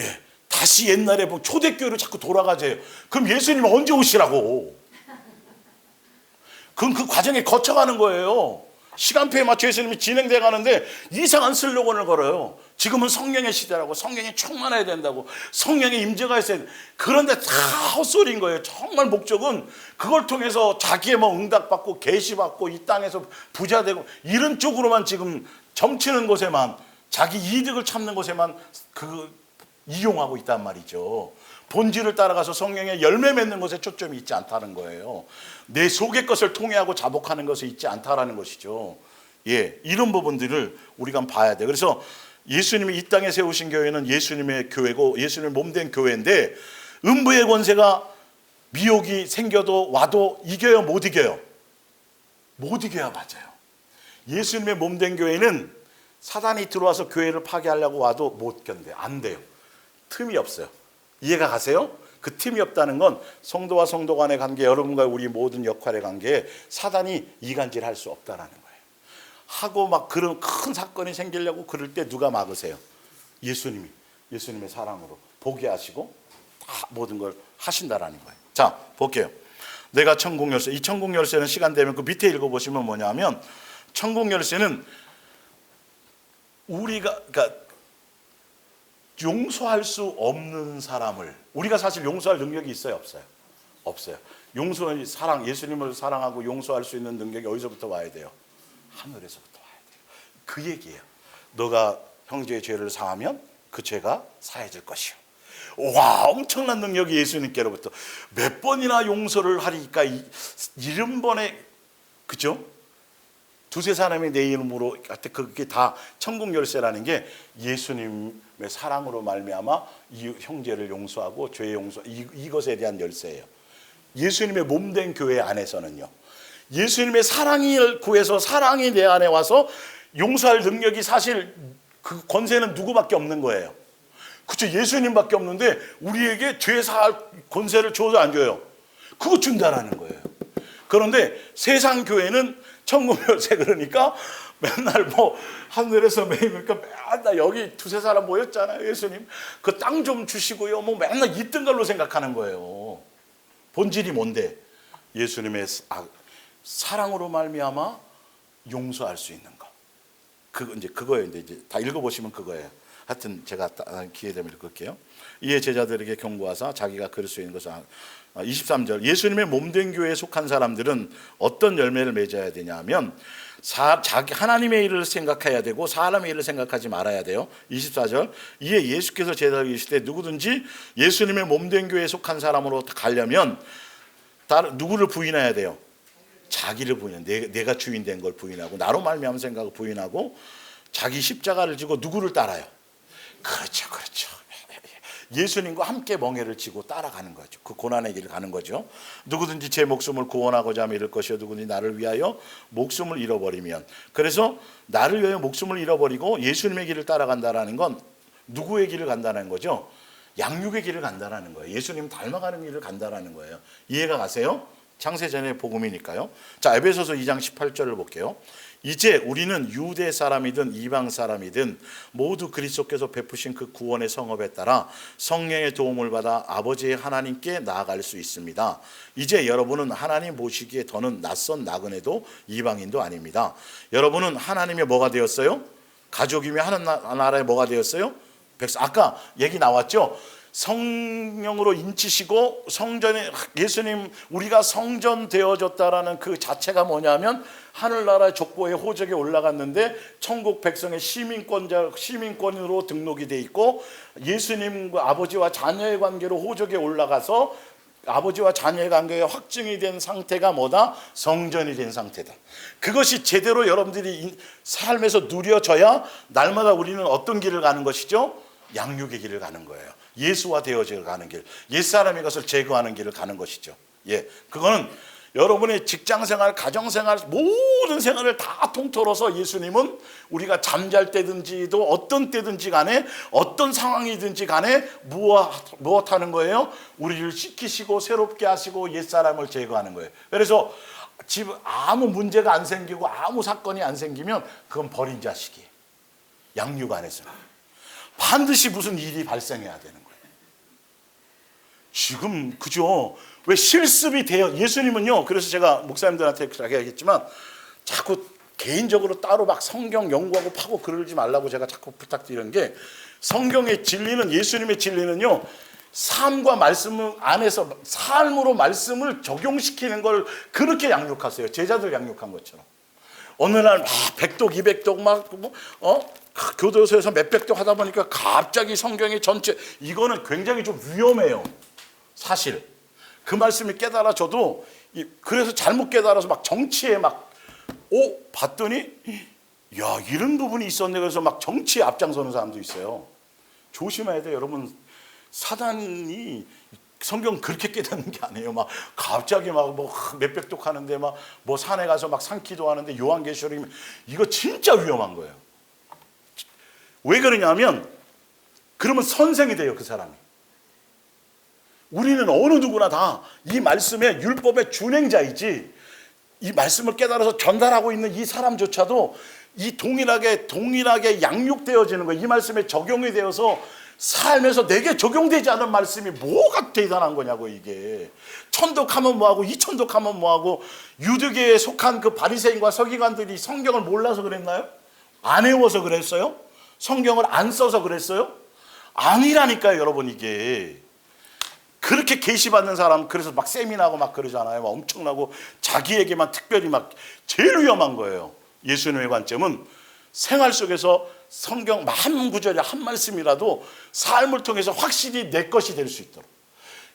예, 다시 옛날에 초대교회로 자꾸 돌아가세요. 그럼 예수님은 언제 오시라고? 그럼 그 과정에 거쳐가는 거예요. 시간표에 맞춰 예수님이 진행돼 가는데 이상한 슬로건을 걸어요. 지금은 성령의 시대라고, 성령이 충만해야 된다고, 성령의 임재가 있어야 돼. 그런데 다 헛소리인 거예요. 정말 목적은 그걸 통해서 자기의 응답받고 계시받고 이 땅에서 부자 되고 이런 쪽으로만 지금 점치는 곳에만, 자기 이득을 찾는 곳에만 이용하고 있단 말이죠. 본질을 따라가서 성령의 열매 맺는 것에 초점이 있지 않다는 거예요. 내 속의 것을 통회하고 자복하는 것에 있지 않다라는 것이죠. 예, 이런 부분들을 우리가 봐야 돼요. 그래서 예수님이 이 땅에 세우신 교회는 예수님의 교회고 예수님의 몸된 교회인데, 음부의 권세가 미혹이 생겨도 와도 이겨요, 못 이겨요? 못 이겨야 맞아요. 예수님의 몸된 교회는 사단이 들어와서 교회를 파괴하려고 와도 못 견뎌요. 안 돼요. 틈이 없어요. 이해가 가세요? 그 틈이 없다는 건 성도와 성도 간의 관계, 여러분과 우리 모든 역할의 관계에 사단이 이간질할 수 없다라는 거예요. 하고 막 그런 큰 사건이 생기려고 그럴 때 누가 막으세요? 예수님이. 예수님의 사랑으로 보게 하시고 다 모든 걸 하신다라는 거예요. 자, 볼게요. 내가 천국 열쇠. 이 천국 열쇠는 시간 되면 그 밑에 읽어보시면 뭐냐면, 천국 열쇠는 우리가, 그러니까 용서할 수 없는 사람을, 우리가 사실 용서할 능력이 있어요, 없어요? 없어요. 사랑, 예수님을 사랑하고 용서할 수 있는 능력이 어디서부터 와야 돼요? 하늘에서부터 와야 돼요. 그 얘기예요. 너가 형제의 죄를 사하면 그 죄가 사해질 것이요. 와, 엄청난 능력이 예수님께로부터. 몇 번이나 용서를 하니까 70번에, 그죠? 두세 사람이 내 이름으로, 그게 다 천국 열쇠라는 게 예수님의 사랑으로 말미암아 이 형제를 용서하고 죄 용서, 이것에 대한 열쇠예요. 예수님의 몸된 교회 안에서는요, 예수님의 사랑을 구해서 사랑이 내 안에 와서 용서할 능력이, 사실 그 권세는 누구밖에 없는 거예요. 그렇죠? 예수님밖에 없는데 우리에게 죄 사할 권세를 줘도 안 줘요. 그거 준다라는 거예요. 그런데 세상 교회는 천국 열쇠, 그러니까 맨날 뭐 하늘에서 매이니까 맨날 여기 두세 사람 모였잖아요. 예수님 그 땅 좀 주시고요. 뭐 맨날 있던 걸로 생각하는 거예요. 본질이 뭔데? 예수님의 사랑으로 말미암아 용서할 수 있는 거. 그거예요. 이제 다 읽어보시면 그거예요. 하여튼 제가 기회 되면 읽을게요. 이에 제자들에게 경고하사 자기가 그럴 수 있는 것을 23절, 예수님의 몸된 교회에 속한 사람들은 어떤 열매를 맺어야 되냐 하면 자기 하나님의 일을 생각해야 되고 사람의 일을 생각하지 말아야 돼요. 24절, 이에 예수께서 제자들에게 이르시되 누구든지 예수님의 몸된 교회에 속한 사람으로 가려면 누구를 부인해야 돼요? 자기를 부인해. 내가 주인 된 걸 부인하고 나로 말미암은 생각을 부인하고 자기 십자가를 지고 누구를 따라요? 그렇죠, 그렇죠. 예수님과 함께 멍에를 지고 따라가는 거죠. 그 고난의 길을 가는 거죠. 누구든지 제 목숨을 구원하고자 하면 잃을 것이요 누구든지 나를 위하여 목숨을 잃어버리면. 그래서 나를 위하여 목숨을 잃어버리고 예수님의 길을 따라간다라는 건 누구의 길을 간다는 거죠? 양육의 길을 간다라는 거예요. 예수님 닮아가는 길을 간다라는 거예요. 이해가 가세요? 창세전의 복음이니까요. 자, 에베소서 2장 18절을 볼게요. 이제 우리는 유대 사람이든 이방 사람이든 모두 그리스도께서 베푸신 그 구원의 성업에 따라 성령의 도움을 받아 아버지의 하나님께 나아갈 수 있습니다. 이제 여러분은 하나님 보시기에 더는 낯선 나그네도 이방인도 아닙니다. 여러분은 하나님의 뭐가 되었어요? 가족이며 하는 나라의 뭐가 되었어요? 백성. 아까 얘기 나왔죠? 성령으로 인치시고 성전에, 예수님 우리가 성전 되어졌다라는 그 자체가 뭐냐면 하늘나라의 족보의 호적에 올라갔는데 천국 백성의 시민권으로 등록이 돼 있고 예수님과 아버지와 자녀의 관계로 호적에 올라가서 아버지와 자녀의 관계가 확증이 된 상태가 뭐다? 성전이 된 상태다. 그것이 제대로 여러분들이 삶에서 누려져야 날마다 우리는 어떤 길을 가는 것이죠? 양육의 길을 가는 거예요. 예수와 되어져 가는 길, 옛사람의 것을 제거하는 길을 가는 것이죠. 예, 그거는 여러분의 직장생활, 가정생활, 모든 생활을 다 통틀어서 예수님은 우리가 잠잘 때든지도 어떤 때든지 간에 어떤 상황이든지 간에 무엇 하는 거예요? 우리를 씻기시고 새롭게 하시고 옛사람을 제거하는 거예요. 그래서 집 아무 문제가 안 생기고 아무 사건이 안 생기면 그건 버린 자식이에요. 양육 안에서는 반드시 무슨 일이 발생해야 되는 거예요. 지금 그죠? 왜 실습이 돼요? 예수님은요. 그래서 제가 목사님들한테 그렇게 얘기했지만 자꾸 개인적으로 따로 막 성경 연구하고 파고 그러지 말라고 제가 자꾸 부탁드리는 게, 성경의 진리는, 예수님의 진리는요, 삶과 말씀 안에서 삶으로 말씀을 적용시키는 걸 그렇게 양육하세요. 제자들 양육한 것처럼. 어느 날 막 100독 200독 막 교도소에서 몇백 독 하다 보니까 갑자기 성경의 전체, 이거는 굉장히 좀 위험해요. 사실 그 말씀이 깨달아져도, 그래서 잘못 깨달아서 막 정치에 막 봤더니 야, 이런 부분이 있었네. 그래서 막 정치에 앞장서는 사람도 있어요. 조심해야 돼요. 여러분, 사단이 성경 그렇게 깨닫는 게 아니에요. 막 갑자기 막 뭐 몇백 독 하는데 막 뭐 산에 가서 막 산기도 하는데 요한계시록이면 이거 진짜 위험한 거예요. 왜 그러냐면 그러면 선생이 돼요, 그 사람이. 우리는 어느 누구나 다 이 말씀의 율법의 준행자이지, 이 말씀을 깨달아서 전달하고 있는 이 사람조차도 이 동일하게 양육되어지는 거예요. 이 말씀에 적용이 되어서 삶에서 내게 적용되지 않은 말씀이 뭐가 대단한 거냐고. 이게 천독하면 뭐하고 이천독하면 뭐하고. 유대계에 속한 그 바리새인과 서기관들이 성경을 몰라서 그랬나요? 안 외워서 그랬어요? 성경을 안 써서 그랬어요? 아니라니까요, 여러분. 이게 그렇게 계시받는 사람, 그래서 막 세미나하고 막 그러잖아요. 막 엄청나고 자기에게만 특별히 막 제일 위험한 거예요. 예수님의 관점은 생활 속에서 성경 한 구절에 한 말씀이라도 삶을 통해서 확실히 내 것이 될 수 있도록,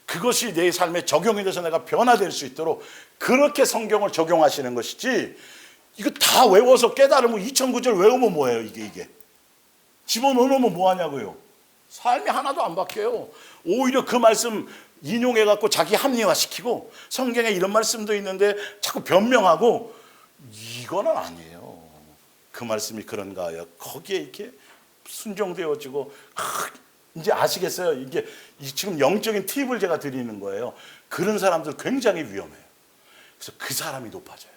그것이 내 삶에 적용이 돼서 내가 변화될 수 있도록 그렇게 성경을 적용하시는 것이지, 이거 다 외워서 깨달으면 2009절 외우면 뭐예요? 이게 집어넣으면 뭐하냐고요. 삶이 하나도 안 바뀌어요. 오히려 그 말씀 인용해갖고 자기 합리화시키고, 성경에 이런 말씀도 있는데 자꾸 변명하고, 이거는 아니에요. 그 말씀이 그런가요? 거기에 이렇게 순종되어지고. 이제 아시겠어요? 이게 지금 영적인 팁을 제가 드리는 거예요. 그런 사람들 굉장히 위험해요. 그래서 그 사람이 높아져요.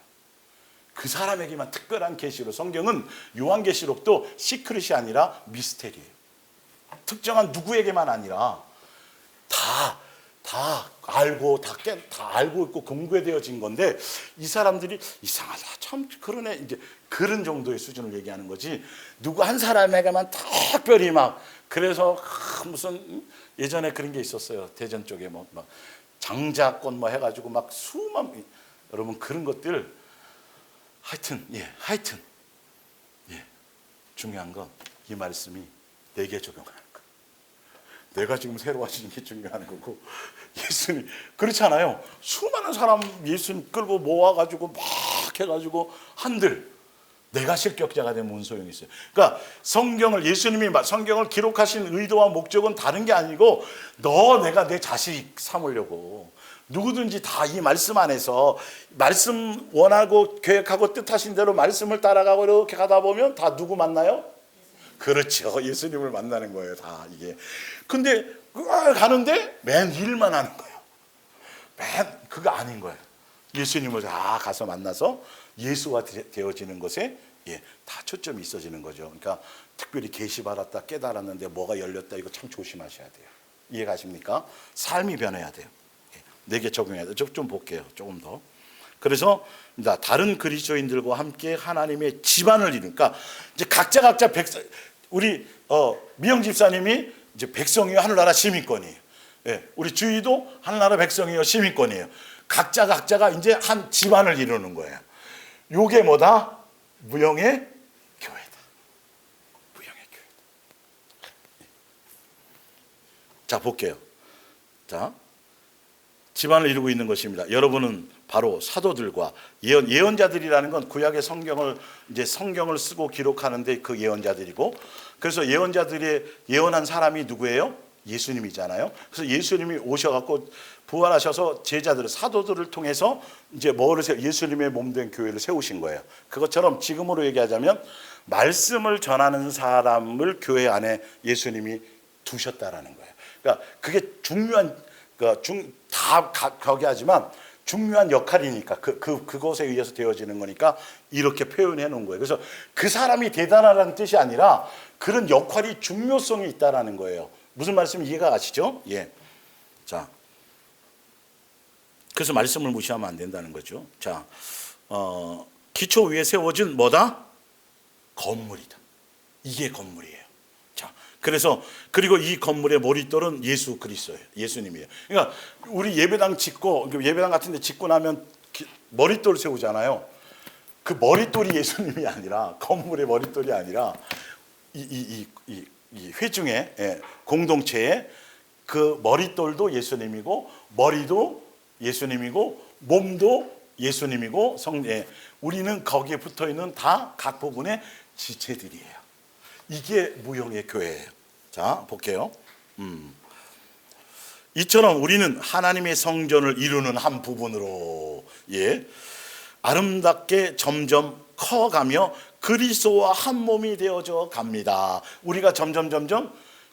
그 사람에게만 특별한 계시로. 성경은 요한계시록도 시크릿이 아니라 미스테리예요. 특정한 누구에게만 아니라 다 알고 다 알고 있고 공부되어진 건데, 이 사람들이 이상하다, 참 그러네, 이제 그런 정도의 수준을 얘기하는 거지, 누구 한 사람에게만 특별히 막. 그래서 무슨 예전에 그런 게 있었어요. 대전 쪽에 막 장자권 해가지고 막 수만, 여러분 그런 것들 하여튼 중요한 건 이 말씀이 내게 적용하는 거. 내가 지금 새로워지는 게 중요한 거고, 예수님 그렇잖아요. 수많은 사람 예수님 끌고 모아가지고 막 해가지고 한들 내가 실격자가 되면 무슨 소용이 있어요. 그러니까 예수님이 성경을 기록하신 의도와 목적은 다른 게 아니고, 내가 내 자식 삼으려고. 누구든지 다 이 말씀 안에서 말씀 원하고 계획하고 뜻하신 대로 말씀을 따라가고 이렇게 가다 보면 다 누구 만나요? 그렇죠. 예수님을 만나는 거예요, 다 이게. 근데 가는데 맨 일만 하는 거예요. 그거 아닌 거예요. 예수님을 다 가서 만나서 예수가 되어지는 것에 다 초점이 있어지는 거죠. 그러니까 특별히 계시 받았다, 깨달았는데 뭐가 열렸다, 이거 참 조심하셔야 돼요. 이해가십니까? 삶이 변해야 돼요. 내게 적용해야 돼요. 좀 볼게요, 조금 더. 그래서 다른 그리스도인들과 함께 하나님의 집안을 이루니까, 이제 각자 우리 미영 집사님이 이제 백성이요, 하늘나라 시민권이에요. 우리 주희도 하늘나라 백성이요, 시민권이에요. 각자가 이제 한 집안을 이루는 거예요. 요게 뭐다? 무형의 교회다. 무형의 교회다. 자, 볼게요. 자, 집안을 이루고 있는 것입니다. 여러분은 바로 사도들과 예언자들이라는 건 구약의 성경을 쓰고 기록하는데 그 예언자들이고, 그래서 예언자들이 예언한 사람이 누구예요? 예수님이잖아요. 그래서 예수님이 오셔갖고 부활하셔서 제자들을, 사도들을 통해서 이제 예수님의 몸된 교회를 세우신 거예요. 그것처럼 지금으로 얘기하자면 말씀을 전하는 사람을 교회 안에 예수님이 두셨다라는 거예요. 그러니까 그게 중요한, 다 거기하지만 중요한 역할이니까 그것에 의해서 되어지는 거니까 이렇게 표현해 놓은 거예요. 그래서 그 사람이 대단하다는 뜻이 아니라 그런 역할이 중요성이 있다라는 거예요. 무슨 말씀인지 이해가 가시죠? 예. 자, 그래서 말씀을 무시하면 안 된다는 거죠. 자, 기초 위에 세워진 뭐다? 건물이다. 이게 건물이에요. 자, 그리고 이 건물의 머릿돌은 예수 그리스도예요. 예수님이에요. 그러니까 우리 예배당 같은 데 짓고 나면 머릿돌 세우잖아요. 그 머릿돌이 예수님이 아니라, 건물의 머릿돌이 아니라 이 회중의 공동체의 그 머릿돌도 예수님이고, 머리도 예수님이고, 몸도 예수님이고, 우리는 거기에 붙어 있는 다 각 부분의 지체들이에요. 이게 무형의 교회예요. 자, 볼게요. 이처럼 우리는 하나님의 성전을 이루는 한 부분으로 아름답게 점점 커가며 그리스도와 한 몸이 되어져 갑니다. 우리가 점점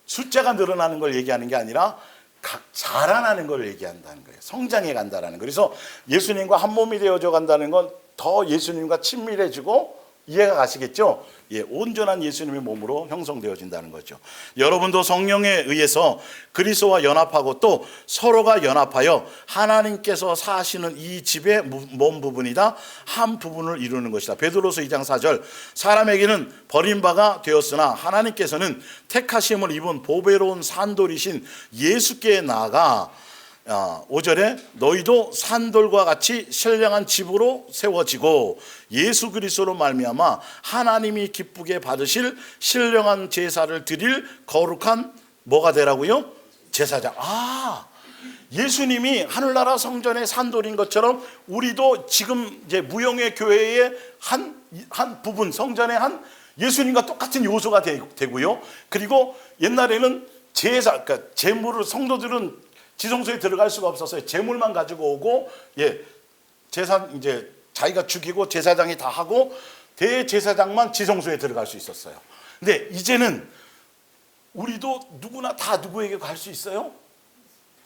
숫자가 늘어나는 걸 얘기하는 게 아니라 각 자라나는 걸 얘기한다는 거예요. 성장해 간다는 거예요. 그래서 예수님과 한 몸이 되어져 간다는 건 더 예수님과 친밀해지고, 이해가 가시겠죠? 예, 온전한 예수님의 몸으로 형성되어진다는 거죠. 여러분도 성령에 의해서 그리스도와 연합하고 또 서로가 연합하여 하나님께서 사시는 이 집의 몸 부분이다 한 부분을 이루는 것이다. 베드로서 2장 4절, 사람에게는 버림바가 되었으나 하나님께서는 택하심을 입은 보배로운 산돌이신 예수께 나아가 5절에 너희도 산돌과 같이 신령한 집으로 세워지고 예수 그리스도로 말미암아 하나님이 기쁘게 받으실 신령한 제사를 드릴 거룩한 뭐가 되라고요? 제사장. 예수님이 하늘나라 성전의 산돌인 것처럼 우리도 지금 이제 무용의 교회의 한 부분, 성전의 한 예수님과 똑같은 요소가 되고요. 그리고 옛날에는 제사, 그러니까 제물을 성도들은 지성소에 들어갈 수가 없었어요. 제물만 가지고 오고, 제사 이제 자기가 죽이고 제사장이 다 하고 대제사장만 지성소에 들어갈 수 있었어요. 근데 이제는 우리도 누구나 다 누구에게 갈 수 있어요?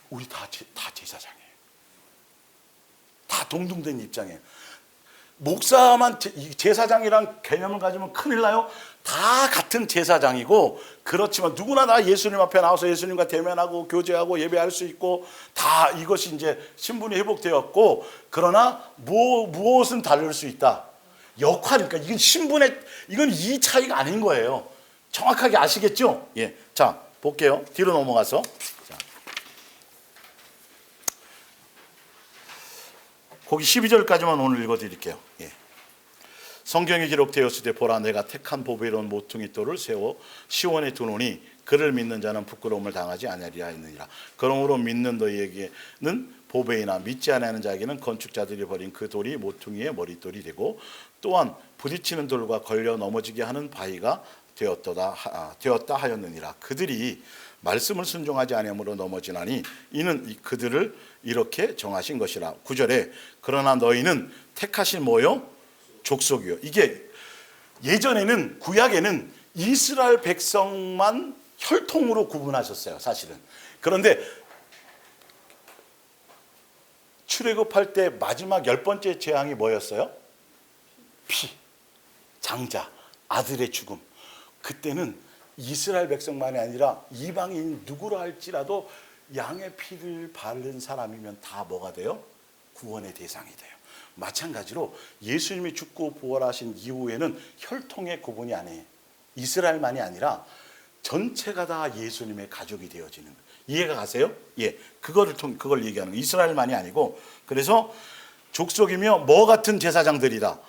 우리 다 제사장이에요. 다 동등된 입장이에요. 목사만 제사장이란 개념을 가지면 큰일 나요. 다 같은 제사장이고, 그렇지만 누구나 다 예수님 앞에 나와서 예수님과 대면하고 교제하고 예배할 수 있고, 다 이것이 이제 신분이 회복되었고, 그러나 무엇은 다를 수 있다? 역할이니까 이건 이건 이 차이가 아닌 거예요. 정확하게 아시겠죠? 예. 자, 볼게요. 뒤로 넘어가서. 자. 거기 12절까지만 오늘 읽어드릴게요. 예. 성경에 기록되었을 때 보라 내가 택한 보배로운 모퉁이 돌을 세워 시온에 두노니 그를 믿는 자는 부끄러움을 당하지 아니하리라 했느니라. 그러므로 믿는 너희에게는 보배이나 믿지 아니하는 자에게는 건축자들이 버린 그 돌이 모퉁이의 머릿돌이 되고 또한 부딪히는 돌과 걸려 넘어지게 하는 바위가 되었다 하였느니라. 그들이 말씀을 순종하지 아니함으로 넘어지나니 이는 그들을 이렇게 정하신 것이라. 9절에 그러나 너희는 택하신 뭐요? 족속이요. 이게 예전에는 구약에는 이스라엘 백성만 혈통으로 구분하셨어요, 사실은. 그런데 출애굽할 때 마지막 10번째 재앙이 뭐였어요? 피, 장자, 아들의 죽음. 그때는 이스라엘 백성만이 아니라 이방인 누구라 할지라도 양의 피를 바른 사람이면 다 뭐가 돼요? 구원의 대상이 돼요. 마찬가지로 예수님이 죽고 부활하신 이후에는 혈통의 구분이 아니에요. 이스라엘만이 아니라 전체가 다 예수님의 가족이 되어지는 거예요. 이해가 가세요? 예, 그걸 얘기하는 거예요. 이스라엘만이 아니고. 그래서 족속이며 뭐 같은 제사장들이다.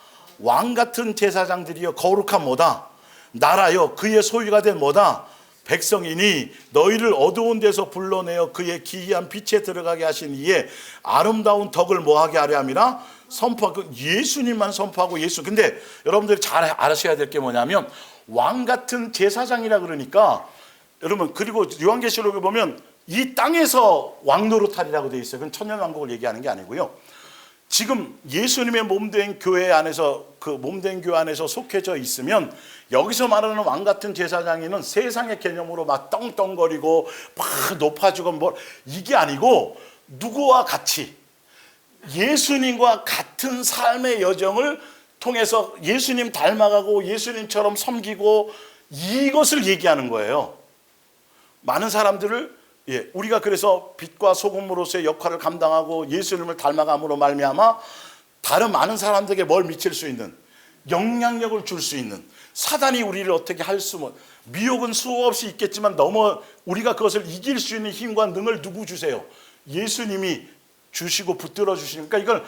왕 같은 제사장들이여 거룩한 뭐다. 나라여 그의 소유가 된 뭐다. 백성이니 너희를 어두운 데서 불러내어 그의 기이한 빛에 들어가게 하신 이에 아름다운 덕을 뭐하게 하려 함이라 선포하고 예수님만 선포하고 예수. 근데 여러분들이 잘 알으셔야 될 게 뭐냐면 왕 같은 제사장이라 그러니까 여러분, 그리고 요한계시록에 보면 이 땅에서 왕 노릇하리라고 되어 있어요. 그건 천년왕국을 얘기하는 게 아니고요. 지금 예수님의 몸된 교회 안에서 그 몸된 교회 안에서 속해져 있으면 여기서 말하는 왕 같은 제사장이는 세상의 개념으로 막 떵떵거리고 막 높아지고 뭐 이게 아니고 누구와 같이 예수님과 같은 삶의 여정을 통해서 예수님 닮아가고 예수님처럼 섬기고 이것을 얘기하는 거예요. 많은 사람들을 우리가 그래서 빛과 소금으로서의 역할을 감당하고 예수님을 닮아감으로 말미암아 다른 많은 사람들에게 뭘 미칠 수 있는 영향력을 줄 수 있는 사단이 우리를 어떻게 할 수 미혹은 수없이 있겠지만 우리가 그것을 이길 수 있는 힘과 능을 누구 주세요? 예수님이 주시고 붙들어 주시니까 이걸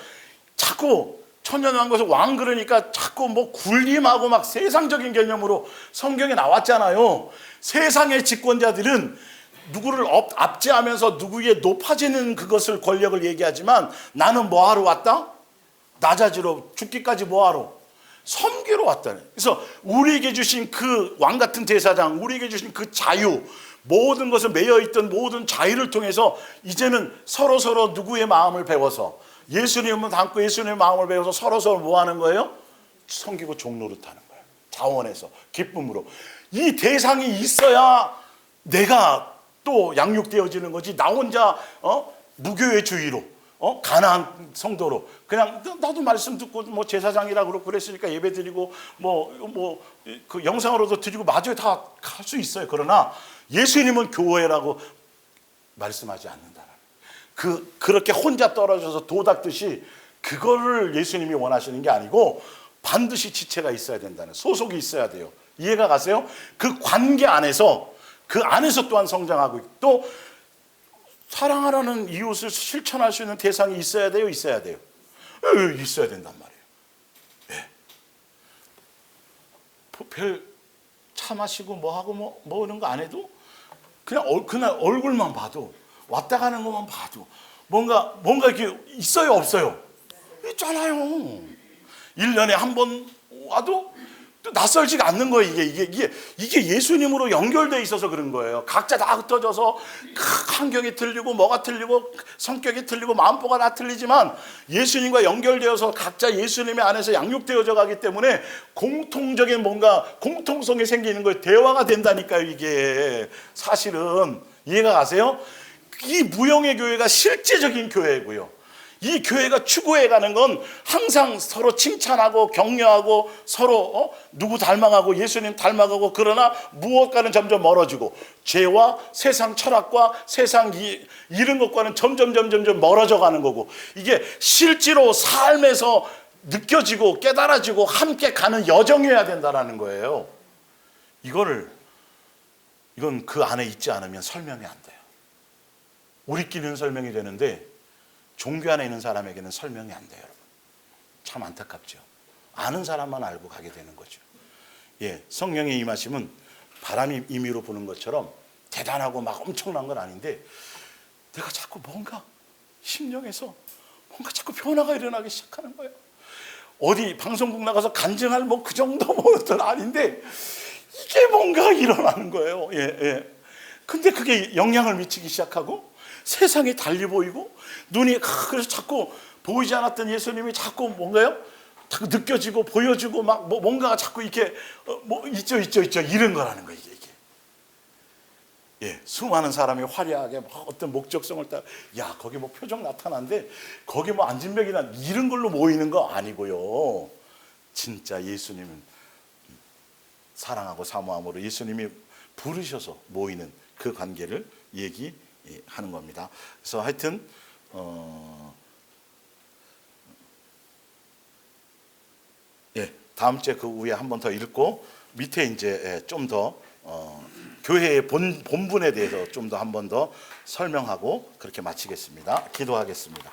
자꾸 천년왕국에서 왕 그러니까 자꾸 뭐 군림하고 막 세상적인 개념으로 성경에 나왔잖아요. 세상의 집권자들은 누구를 압제하면서 누구에게 높아지는 그것을 권력을 얘기하지만 나는 뭐하러 왔다? 낮아지러 죽기까지 뭐하러? 섬기러 왔다네. 그래서 우리에게 주신 그 왕같은 제사장, 우리에게 주신 그 자유, 모든 것을 매여있던 모든 자유를 통해서 이제는 서로서로 누구의 마음을 배워서 예수님을 닮고 예수님의 마음을 배워서 서로서로 뭐 하는 거예요? 섬기고 종노릇하는 거예요. 자원해서 기쁨으로. 이 대상이 있어야 내가 또 양육되어지는 거지. 나 혼자 무교의 주의로 가난한 성도로 그냥 나도 말씀 듣고 뭐 제사장이라고 그러고 그랬으니까 예배 드리고 그 영상으로도 드리고 마저 다 할 수 있어요. 그러나 예수님은 교회라고 말씀하지 않는다라는. 그렇게 혼자 떨어져서 도닥듯이 그거를 예수님이 원하시는 게 아니고 반드시 지체가 있어야 된다는, 소속이 있어야 돼요. 이해가 가세요? 그 관계 안에서, 그 안에서 또한 성장하고, 또 사랑하라는 이웃을 실천할 수 있는 대상이 있어야 돼요? 있어야 돼요? 있어야 된단 말이에요. 네. 별 차 마시고 뭐하고 뭐 이런 거 안 해도 그냥 그날 얼굴만 봐도, 왔다 가는 것만 봐도 뭔가 이렇게 있어요? 없어요? 있잖아요. 1년에 한 번 와도 또 낯설지가 않는 거예요. 이게 예수님으로 연결되어 있어서 그런 거예요. 각자 다 흩어져서 환경이 틀리고 뭐가 틀리고 성격이 틀리고 마음보가 다 틀리지만 예수님과 연결되어서 각자 예수님의 안에서 양육되어져 가기 때문에 공통적인 뭔가 공통성이 생기는 거예요. 대화가 된다니까요. 이게 사실은. 이해가 가세요? 이 무형의 교회가 실제적인 교회고요. 이 교회가 추구해가는 건 항상 서로 칭찬하고 격려하고 서로 누구 닮아가고 예수님 닮아가고, 그러나 무엇과는 점점 멀어지고 죄와 세상 철학과 세상 이런 것과는 점점 멀어져 가는 거고, 이게 실제로 삶에서 느껴지고 깨달아지고 함께 가는 여정이어야 된다는 거예요. 이건 그 안에 있지 않으면 설명이 안 돼요. 우리끼리는 설명이 되는데 종교 안에 있는 사람에게는 설명이 안 돼요, 여러분. 참 안타깝죠. 아는 사람만 알고 가게 되는 거죠. 예, 성령의 임하심은 바람이 임의로 부는 것처럼 대단하고 막 엄청난 건 아닌데, 내가 자꾸 뭔가 심령에서 뭔가 자꾸 변화가 일어나기 시작하는 거예요. 어디 방송국 나가서 간증할 그 정도 뭐는 아닌데 이게 뭔가 일어나는 거예요. 예. 근데 그게 영향을 미치기 시작하고 세상이 달리 보이고 눈이, 그래서 자꾸 보이지 않았던 예수님이 자꾸 뭔가요? 자꾸 느껴지고 보여지고 막 뭔가가 자꾸 이렇게 있죠 이런 거라는 거예요. 이게. 예, 수많은 사람이 화려하게 어떤 목적성을 따라, 야 거기 표정 나타난데 거기 안진병이나 이런 걸로 모이는 거 아니고요. 진짜 예수님은 사랑하고 사모함으로 예수님이 부르셔서 모이는 그 관계를 얘기하는 겁니다. 그래서 하여튼 다음 주에 그 위에 한 번 더 읽고 밑에 이제 좀 더 교회의 본분에 대해서 좀 더 한 번 더 설명하고 그렇게 마치겠습니다. 기도하겠습니다.